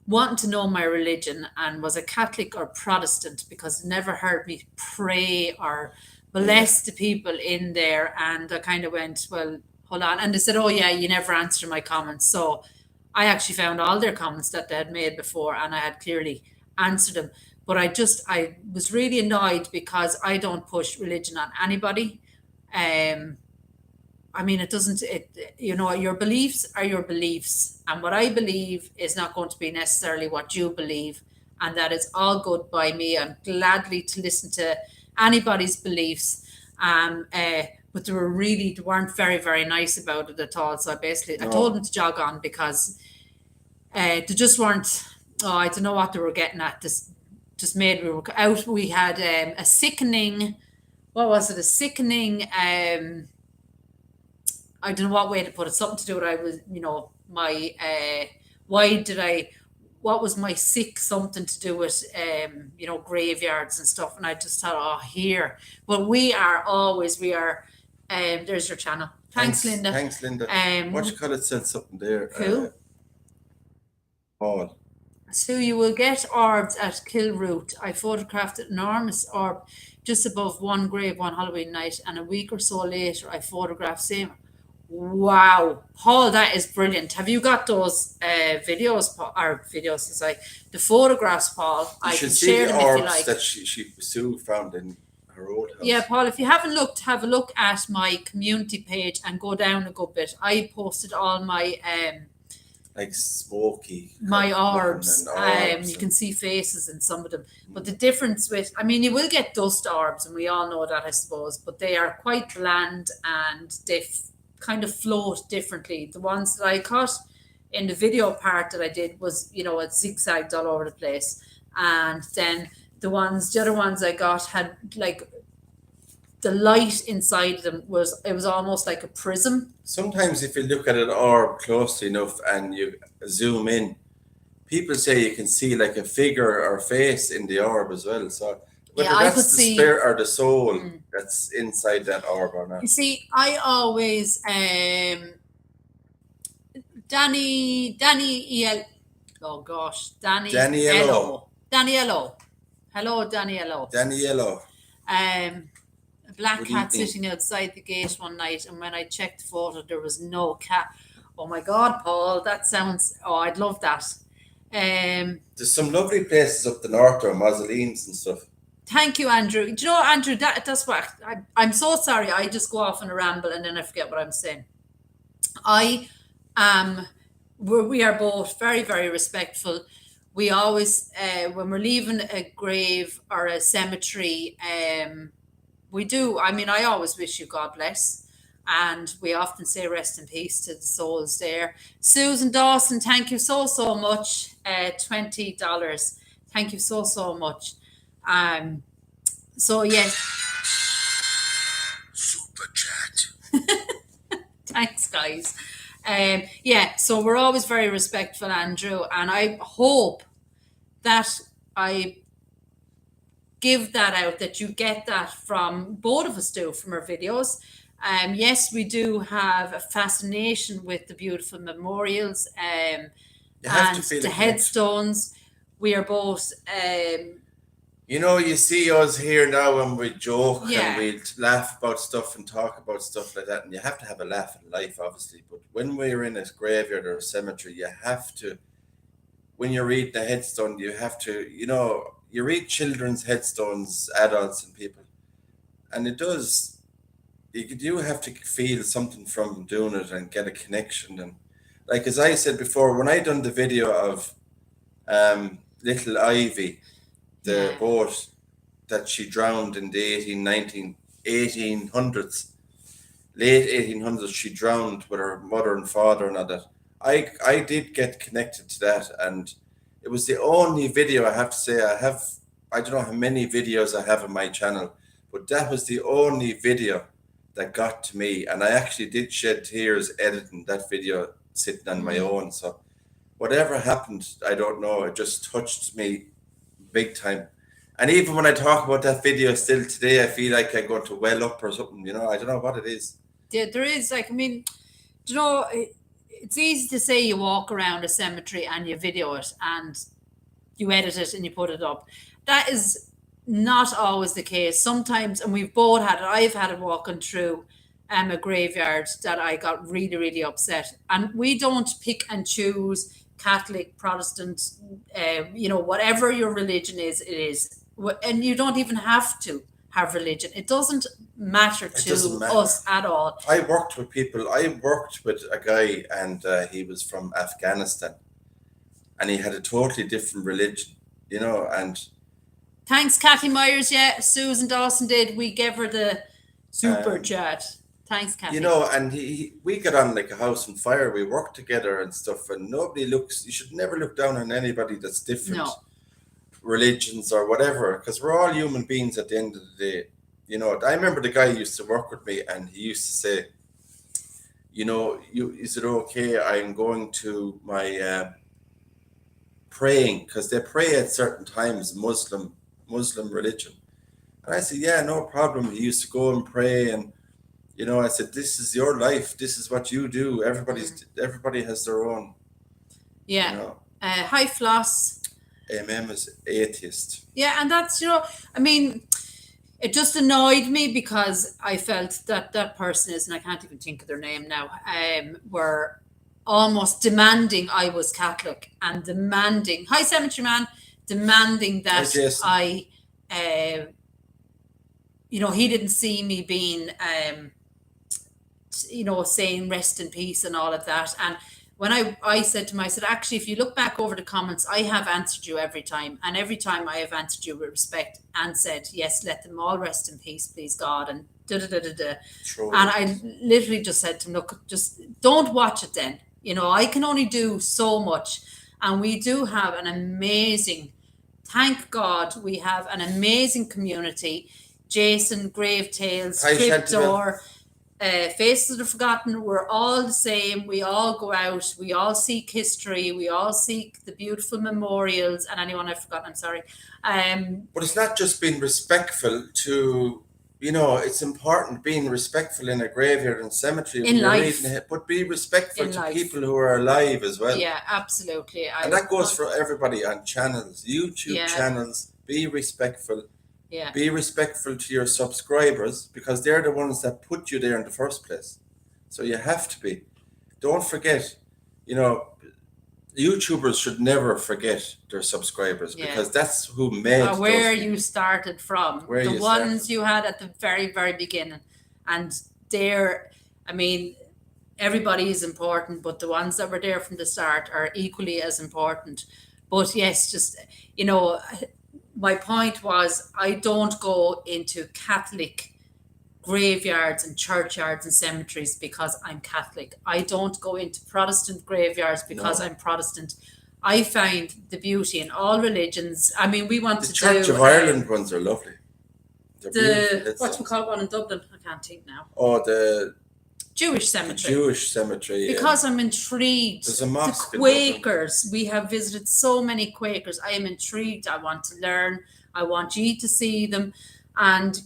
wanting to know my religion and was a Catholic or Protestant because they never heard me pray or bless the people in there. And I kind of went, well, hold on. And they said, oh yeah, you never answered my comments. So I actually found all their comments that they had made before, and I had clearly answered them. But I was really annoyed because I don't push religion on anybody. I mean, your beliefs are your beliefs. And what I believe is not going to be necessarily what you believe. And that is all good by me. I'm gladly to listen to anybody's beliefs. But they weren't very, very nice about it at all. So I told them to jog on because they just weren't, I don't know what they were getting at. This just made me out. We had a sickening, what was it? A sickening, I don't know what way to put it, something to do with I was, my, what was my sick, something to do with, graveyards and stuff. And I just thought, but we are, there's your channel. Thanks, Linda. Thanks, Linda. What you call it said something there. Who? Paul. So you will get orbs at Kilroot. I photographed an enormous orb just above one grave one Halloween night, and a week or so later I photographed same. Wow, Paul, that is brilliant. Have you got those videos, Paul, or videos, as the photographs, Paul? I can share see the them if you orbs like. that Sue found in her old house. Yeah, Paul, if you haven't looked, have a look at my community page and go down a good bit. I posted all my like smoky. my orbs. And You can see faces in some of them. But the difference you will get dust orbs, and we all know that, I suppose, but they are quite bland and they kind of float differently. The ones that I caught in the video part that I did was, it zigzagged all over the place. And then the other ones I got had like the light inside them was almost like a prism. Sometimes if you look at an orb closely enough and you zoom in, people say you can see like a figure or face in the orb as well. So whether Yeah, I that's could the see. spirit or the soul that's inside that orb or not. You see, I always oh gosh, Daniello. Daniello. Hello, Daniello. Daniello. A black Good cat evening. sitting outside the gate one night, and when I checked the photo, there was no cat. Oh my God, Paul, that sounds. Oh, I'd love that. There's some lovely places up the north or mausoleums and stuff. Thank you, Andrew. Do you know, Andrew, that's what I'm so sorry. I just go off on a ramble and then I forget what I'm saying. We are both very, very respectful. We always, when we're leaving a grave or a cemetery, we do. I mean, I always wish you God bless. And we often say rest in peace to the souls there. Susan Dawson, thank you so much. $20. Thank you so much. So yes. Super chat. Thanks, guys. So we're always very respectful, Andrew, and I hope that I give that out, that you get that from both of us do from our videos. Yes, we do have a fascination with the beautiful memorials and You have to feel the it. headstones. We are both you see us here now and we joke Yeah. and we laugh about stuff and talk about stuff like that, and you have to have a laugh in life, obviously. But when we're in a graveyard or a cemetery, you have to, when you read the headstone, you have to, you read children's headstones, adults and people, and it does, you do have to feel something from doing it and get a connection. And like as I said before, when I done the video of little Ivy, the Yeah. boat that she drowned in the 1800s, late 1800s, she drowned with her mother and father and all that. I did get connected to that, and it was the only video, I have to say. I don't know how many videos I have on my channel, but that was the only video that got to me, and I actually did shed tears editing that video sitting on my own. So whatever happened, I don't know, it just touched me big time. And even when I talk about that video still today, I feel like I'm going to well up or something, I don't know what it is. Yeah, there is, like, I mean, it's easy to say you walk around a cemetery and you video it and you edit it and you put it up. That is not always the case. Sometimes, and we've both had it, I've had it walking through a graveyard that I got really, really upset. And we don't pick and choose Catholic, Protestant, whatever your religion is, it is. And you don't even have to have religion. It doesn't matter to us at all. I worked with people. I worked with a guy, and he was from Afghanistan, and he had a totally different religion, and Thanks, Kathy Myers. Yeah, Susan Dawson did. We gave her the super chat. Thanks, Kathy. and we got on like a house on fire. We worked together and stuff, and you should never look down on anybody that's different religions or whatever, because we're all human beings at the end of the day. I remember the guy who used to work with me, and he used to say, is it okay? I'm going to my praying, because they pray at certain times, Muslim religion. And I said, yeah, no problem. He used to go and pray, and I said, this is your life. This is what you do. Everybody has their own. Yeah. Hi, Floss. MM is atheist. Yeah, and that's, I mean, it just annoyed me because I felt that person is, and I can't even think of their name now, were almost demanding I was Catholic and demanding, hi Cemetery Man, demanding that he didn't see me being, saying rest in peace and all of that. And when I said to him, I said, actually, if you look back over the comments, I have answered you every time. And every time I have answered you with respect and said, yes, let them all rest in peace, please God. And da-da-da-da-da. True. And I literally just said to him, look, just don't watch it then. I can only do so much. And we do have an amazing, thank God, we have an amazing community. Jason, Grave Tales, Hi, Tripdoor, Faces of the Forgotten, we're all the same. We all go out, we all seek history, we all seek the beautiful memorials, and anyone I've forgotten, I'm sorry. But it's not just being respectful to, it's important being respectful in a graveyard and cemetery when In you're life. reading it, but be respectful In to life. people who are alive as well. Yeah, absolutely. And that goes for everybody on channels, YouTube Yeah. channels. Be respectful. Yeah. Be respectful to your subscribers because they're the ones that put you there in the first place. So you have to be. Don't forget, YouTubers should never forget their subscribers Yeah. because that's who made where those you started from, Where the you ones started. you had at the very, very beginning. And they're, I mean, everybody is important, but the ones that were there from the start are equally as important. But yes, just, my point was I don't go into Catholic graveyards and churchyards and cemeteries because I'm Catholic. I don't go into Protestant graveyards because No. I'm Protestant. I find the beauty in all religions. I mean, we want The to Church do of Ireland ones are lovely. They're the beautiful. It's, whatchamacallit one in Dublin. I can't think now. the Jewish cemetery. Jewish cemetery. Because I'm intrigued. There's a mosque The in Dublin. Quakers. We have visited so many Quakers. I am intrigued. I want to learn. I want you to see them. And,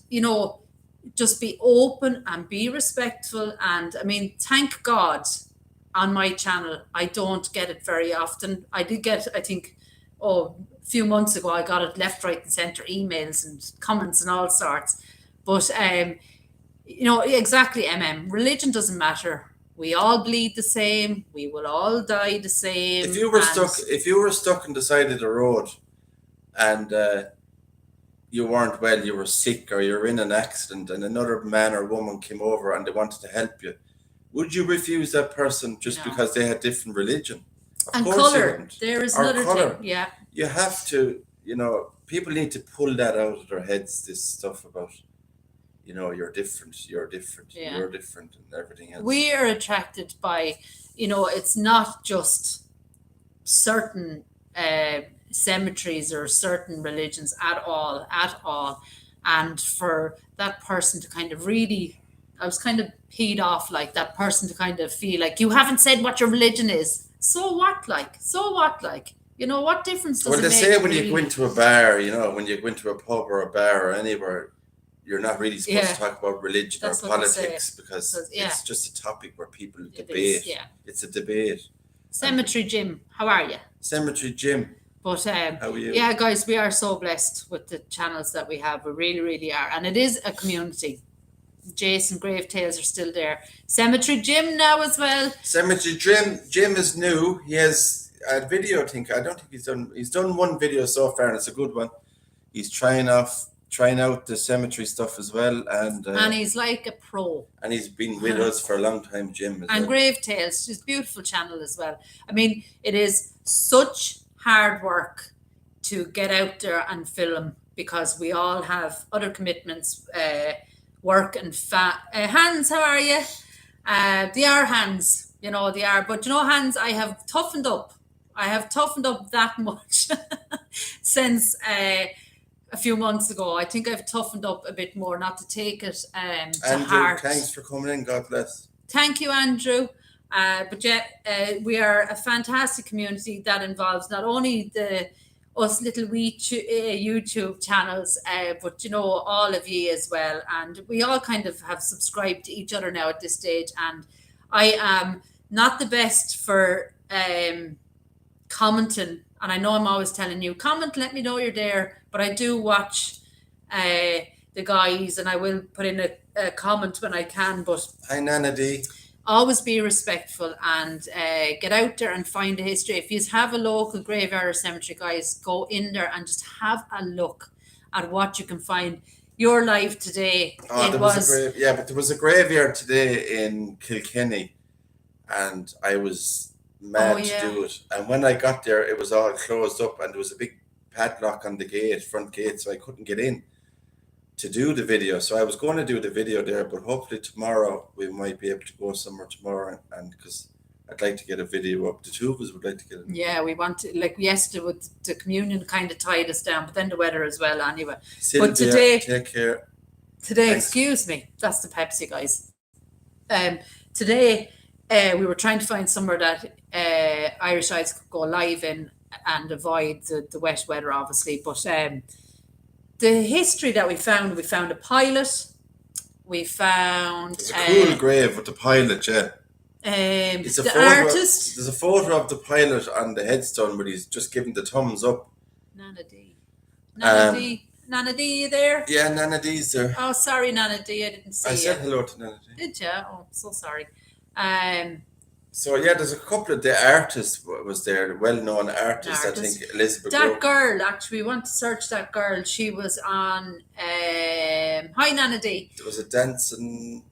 just be open and be respectful. And I mean, thank God on my channel, I don't get it very often. I did get, I think, a few months ago, I got it left, right, and centre emails and comments and all sorts. But, exactly, Religion doesn't matter. We all bleed the same. We will all die the same. If you were stuck on the side of the road and you weren't well, you were sick or you're in an accident and another man or woman came over and they wanted to help you, would you refuse that person just No. because they had different religion? Of And course you colour. wouldn't. There is Or another colour. thing. Yeah. You have to, people need to pull that out of their heads, this stuff about, you're different, Yeah. you're different and everything else. We are attracted by, it's not just certain cemeteries or certain religions at all. And for that person to kind of really, I was kind of peed off, like that person to kind of feel like you haven't said what your religion is. So what, like? What difference does Well, it they make? say when you really? go into a bar, when you go into a pub or a bar or anywhere, you're not really supposed Yeah. to talk about religion That's or what they say. politics because Because, yeah. it's just a topic where people It debate. is, yeah. It's a debate. Cemetery Jim, how are you? Cemetery Jim, But how are you? yeah, guys, we are so blessed with the channels that we have. We really, really are. And it is a community. Jason Grave Tales are still there. Cemetery Jim now as well. Cemetery Jim is new. He has a video, I don't think he's done one video so far and it's a good one. He's trying out the cemetery stuff as well And he's like a pro. and he's been with us for a long time, Jim. As And well. Grave Tales, she's a beautiful channel as well. I mean, it is such hard work to get out there and film because we all have other commitments, work and Hands, how are you? They are Hands, they are. But Hands, I have toughened up. That much since a few months ago. I think I've toughened up a bit more, not to take it to Andrew, heart. thanks for coming in. God bless. Thank you, Andrew. But yeah, we are a fantastic community that involves not only us little wee YouTube channels, but all of you as well. And we all kind of have subscribed to each other now at this stage. And I am not the best for commenting, and I know I'm always telling you, comment, let me know you're there. But I do watch the guys, and I will put in a comment when I can. But Hi, Nana D. always be respectful and get out there and find the history. If you have a local graveyard or cemetery, guys, go in there and just have a look at what you can find. Your life today, Oh, there was a graveyard today in Kilkenny, and I was mad to do it. And when I got there, it was all closed up, and there was a big padlock on the front gate, so I couldn't get in to do the video. So I was going to do the video there, but hopefully tomorrow we might be able to go somewhere tomorrow, and because I'd like to get a video up. The two of us would like to get it. Yeah, we want to, like yesterday with the communion kind of tied us down, but then the weather as well anyway. Sylvia, today- take care. Today, Thanks. excuse me, that's the Pepsi, guys. Today, we were trying to find somewhere that Irish Eyes could go live in and avoid the wet weather, obviously. But the history that we found a pilot. We found It's a cool grave with the pilot, yeah. It's a the photo. artist. There's a photo of the pilot on the headstone, but he's just giving the thumbs up. Nana D. Nana D. Nana D, you there? Yeah, Nana D's there. Oh, sorry, Nana D. I didn't see I you. said hello to Nana D. Did you? Oh, so sorry. So yeah, there's a couple of the artists was there, the well-known artist. I Artist. think Elizabeth. That girl, actually, we want to search that girl. She was on Hi Nana D. There was a dancing.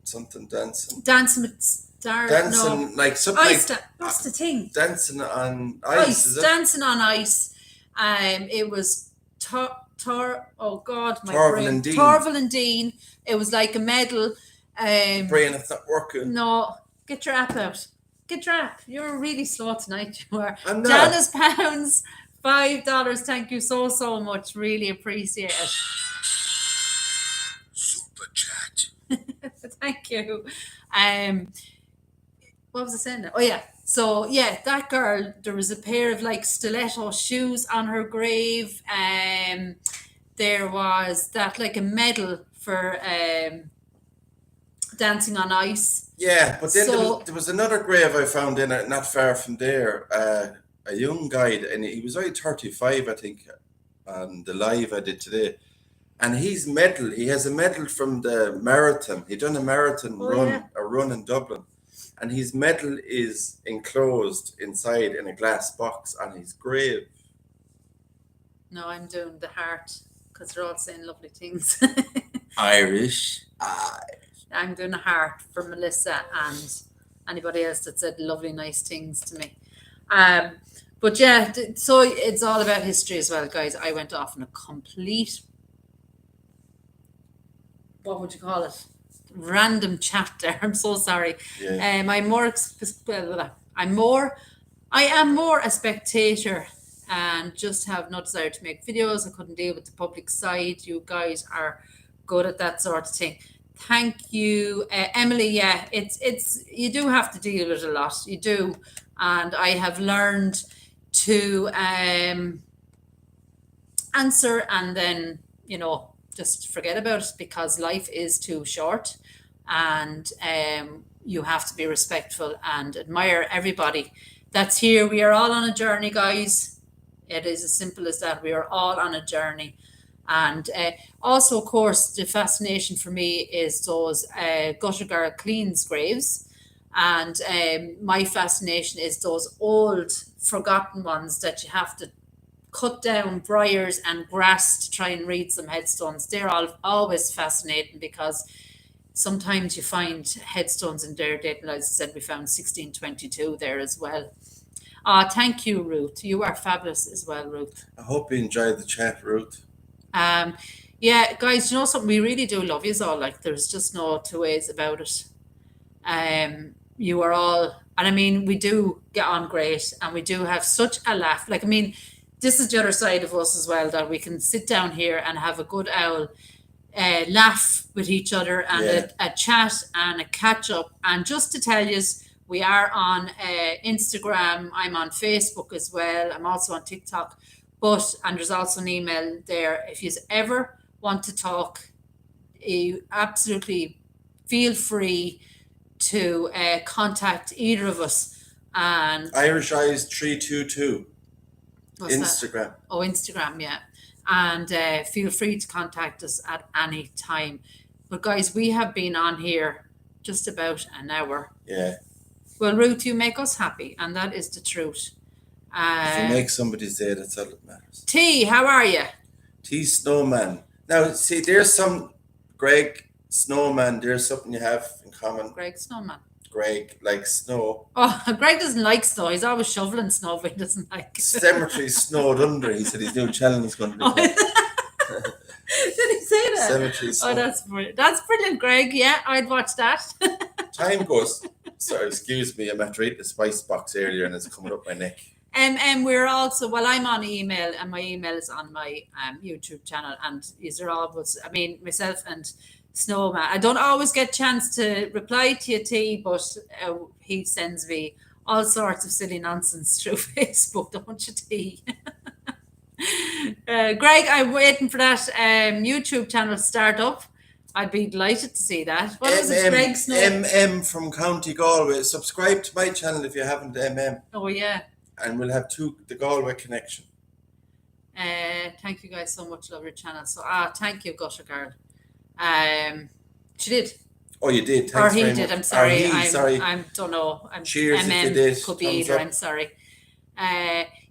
Dancing with Stars. Dancing No. like something Ice. like What's the thing? dancing on ice. Is it? Dancing on ice. It was oh God, my Torval brain. and Dean. Torval and Dean. It was like a medal. Brain, it's not working. No, get your app out. Get your app. You're really slow tonight. You are. I'm not. Janice Pounds, $5. Thank you so much. Really appreciate it. Super chat. Thank you. What was I saying now? Oh yeah. So yeah, that girl, there was a pair of like stiletto shoes on her grave. There was that like a medal for dancing on ice. Yeah, but then So- there was another grave I found in it, not far from there. A young guy, and he was only 35, I think, on the live I did today. And he has a medal from the marathon. He done a marathon Oh, run, yeah. a run in Dublin. And his medal is enclosed inside in a glass box on his grave. No, I'm doing the heart because they're all saying lovely things. Irish. I'm doing a heart for Melissa and anybody else that said lovely, nice things to me. But yeah, so it's all about history as well, guys. I went off on a complete, what would you call it? Random chat there. I'm so sorry. Yeah. I am more a spectator and just have no desire to make videos. I couldn't deal with the public side. You guys are good at that sort of thing. Thank you, Emily. Yeah, it's you do have to deal with a lot. You do, and I have learned to answer and then just forget about it because life is too short, and you have to be respectful and admire everybody that's here. We are all on a journey, guys. It is as simple as that. We are all on a journey. And also, of course, the fascination for me is those gutter girl cleans graves. And my fascination is those old, forgotten ones that you have to cut down briars and grass to try and read some headstones. They're always fascinating because sometimes you find headstones in their date. Like I said, we found 1622 there as well. Thank you, Ruth. You are fabulous as well, Ruth. I hope you enjoyed the chat, Ruth. Yeah, guys, you know something? We really do love you all. Like, there's just no two ways about it. You are all, and I mean, we do get on great, and we do have such a laugh. Like, I mean, this is the other side of us as well, that we can sit down here and have a good owl, laugh with each other, and a chat and a catch up. And just to tell you, we are on Instagram. I'm on Facebook as well. I'm also on TikTok. And there's also an email there. If you ever want to talk, you absolutely feel free to contact either of us. And Irish Eyes 322 what's that? Instagram. Oh, Instagram, yeah. And feel free to contact us at any time. But guys, we have been on here just about an hour. Yeah. Well, Ruth, you make us happy, and that is the truth. If you make somebody's day, that's all that matters. T, how are you? T Snowman. Now, see, there's some Greg Snowman. There's something you have in common. Greg Snowman. Greg like snow. Oh, Greg doesn't like snow. He's always shoveling snow, but he doesn't like it. Cemetery snowed under. He said his new challenge is going to be. Oh, called did he say that? Cemetery Oh, snowed. that's brilliant. That's brilliant, Greg. Yeah, I'd watch that. Time goes. So excuse me, I'm after eating the spice box earlier and it's coming up my neck. We're also, well, I'm on email, and my email is on my YouTube channel, and these are all, myself and Snowman. I don't always get a chance to reply to you, T, but he sends me all sorts of silly nonsense through Facebook, don't you, T? Greg, I'm waiting for that YouTube channel to start up. I'd be delighted to see that. What is it, Greg Snow? MM from County Galway. Subscribe to my channel if you haven't, MM. Oh, yeah. And we'll have the Galway connection. Thank you guys so much. Love your channel. So, thank you, Gutter Girl. She did. Oh, you did. Or Thanks he very did. much. I'm sorry. Or he, sorry. I don't know. Cheers if MM you did. could be Thumbs either. up. I'm sorry.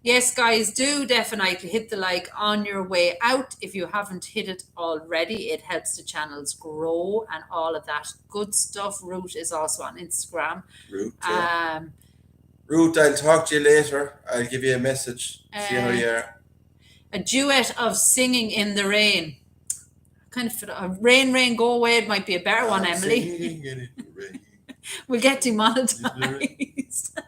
Yes, guys, do definitely hit the like on your way out. If you haven't hit it already, it helps the channels grow and all of that good stuff. Root is also on Instagram. Root, yeah. Ruth, I'll talk to you later. I'll give you a message. See how you are. A duet of singing in the rain. Kind of rain, rain, go away. It might be a better one, Emily. Singing in the rain. We'll get demonetized.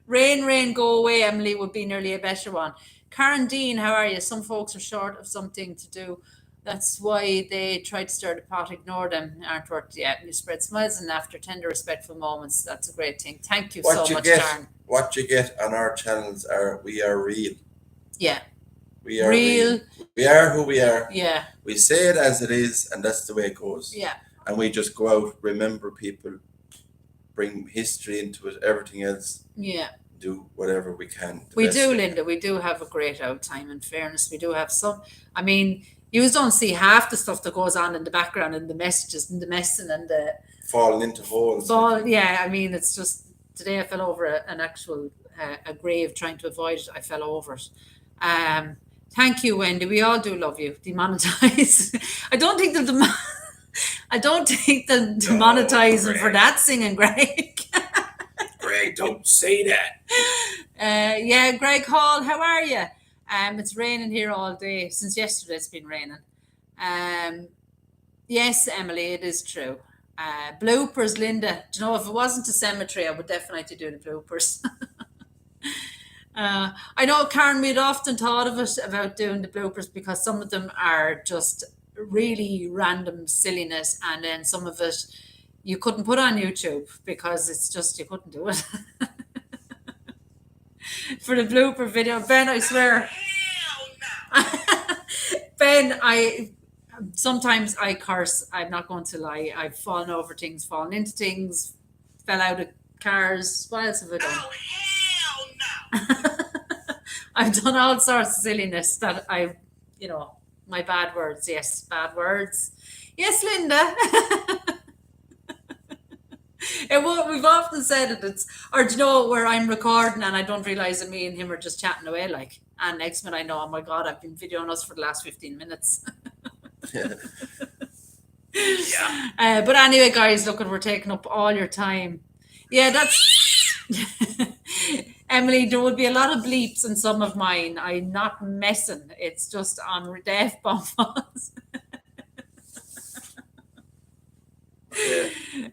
Rain, rain, go away, Emily would be nearly a better one. Karen Dean, how are you? Some folks are short of something to do. That's why they try to stir the pot, ignore them, aren't worth the You spread smiles and laughter, tender, respectful moments. That's a great thing. Thank you so much, Karen. What you get on our channels we are real. Yeah. We are real. We are who we are. Yeah. We say it as it is, and that's the way it goes. Yeah. And we just go out, remember people, bring history into it, everything else. Yeah. Do whatever we can. We do, Linda. We do have a great out time. In fairness, we do have some. I mean, you don't see half the stuff that goes on in the background and the messages and the messing and the falling into holes. Yeah, I mean, it's just today I fell over an actual a grave trying to avoid it. I fell over it. Thank you, Wendy. We all do love you. Demonetize. I don't think they'll demonetize him for that singing, Greg. Greg, don't say that. Yeah, Greg Hall, how are you? It's raining here all day. Since yesterday it's been raining. Yes, Emily, it is true. Bloopers, Linda. Do you know, if it wasn't a cemetery, I would definitely do the bloopers. I know, Karen, we'd often thought of it about doing the bloopers because some of them are just really random silliness, and then some of it you couldn't put on YouTube because it's just, you couldn't do it. For the blooper video, Ben, I swear. Ben, sometimes I curse. I'm not going to lie. I've fallen over things, fallen into things, fell out of cars. What else have I done? I've done all sorts of silliness that my bad words. Yes, bad words. Yes, Linda. We've often said it. Or do you know, where I'm recording and I don't realize that me and him are just chatting away, like, and next minute I know, oh my God, I've been videoing us for the last 15 minutes. Yeah. But anyway, guys, look, we're taking up all your time. Yeah, that's Emily. There would be a lot of bleeps in some of mine. I'm not messing. It's just on deaf bombs.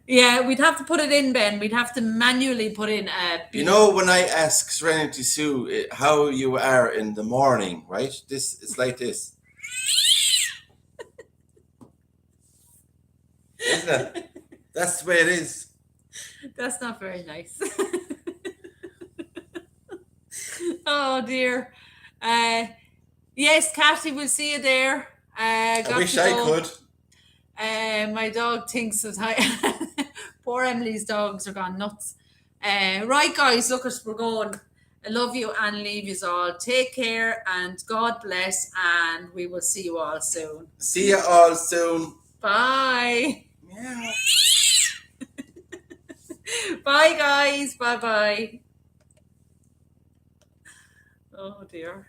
Yeah, we'd have to put it in, Ben. We'd have to manually put in a beep. You know, when I ask Serenity Sue how you are in the morning, right? It's like this. Isn't it? That's the way it is. That's not very nice. Oh dear. Yes, Kathy, we'll see you there. I wish I could. My dog thinks that poor Emily's dogs are gone nuts. Right, guys, look, we're going. I love you and leave you all. Take care and God bless, and we will see you all soon. See you all soon. Bye. Meow. Bye, guys. Bye-bye. Oh, dear.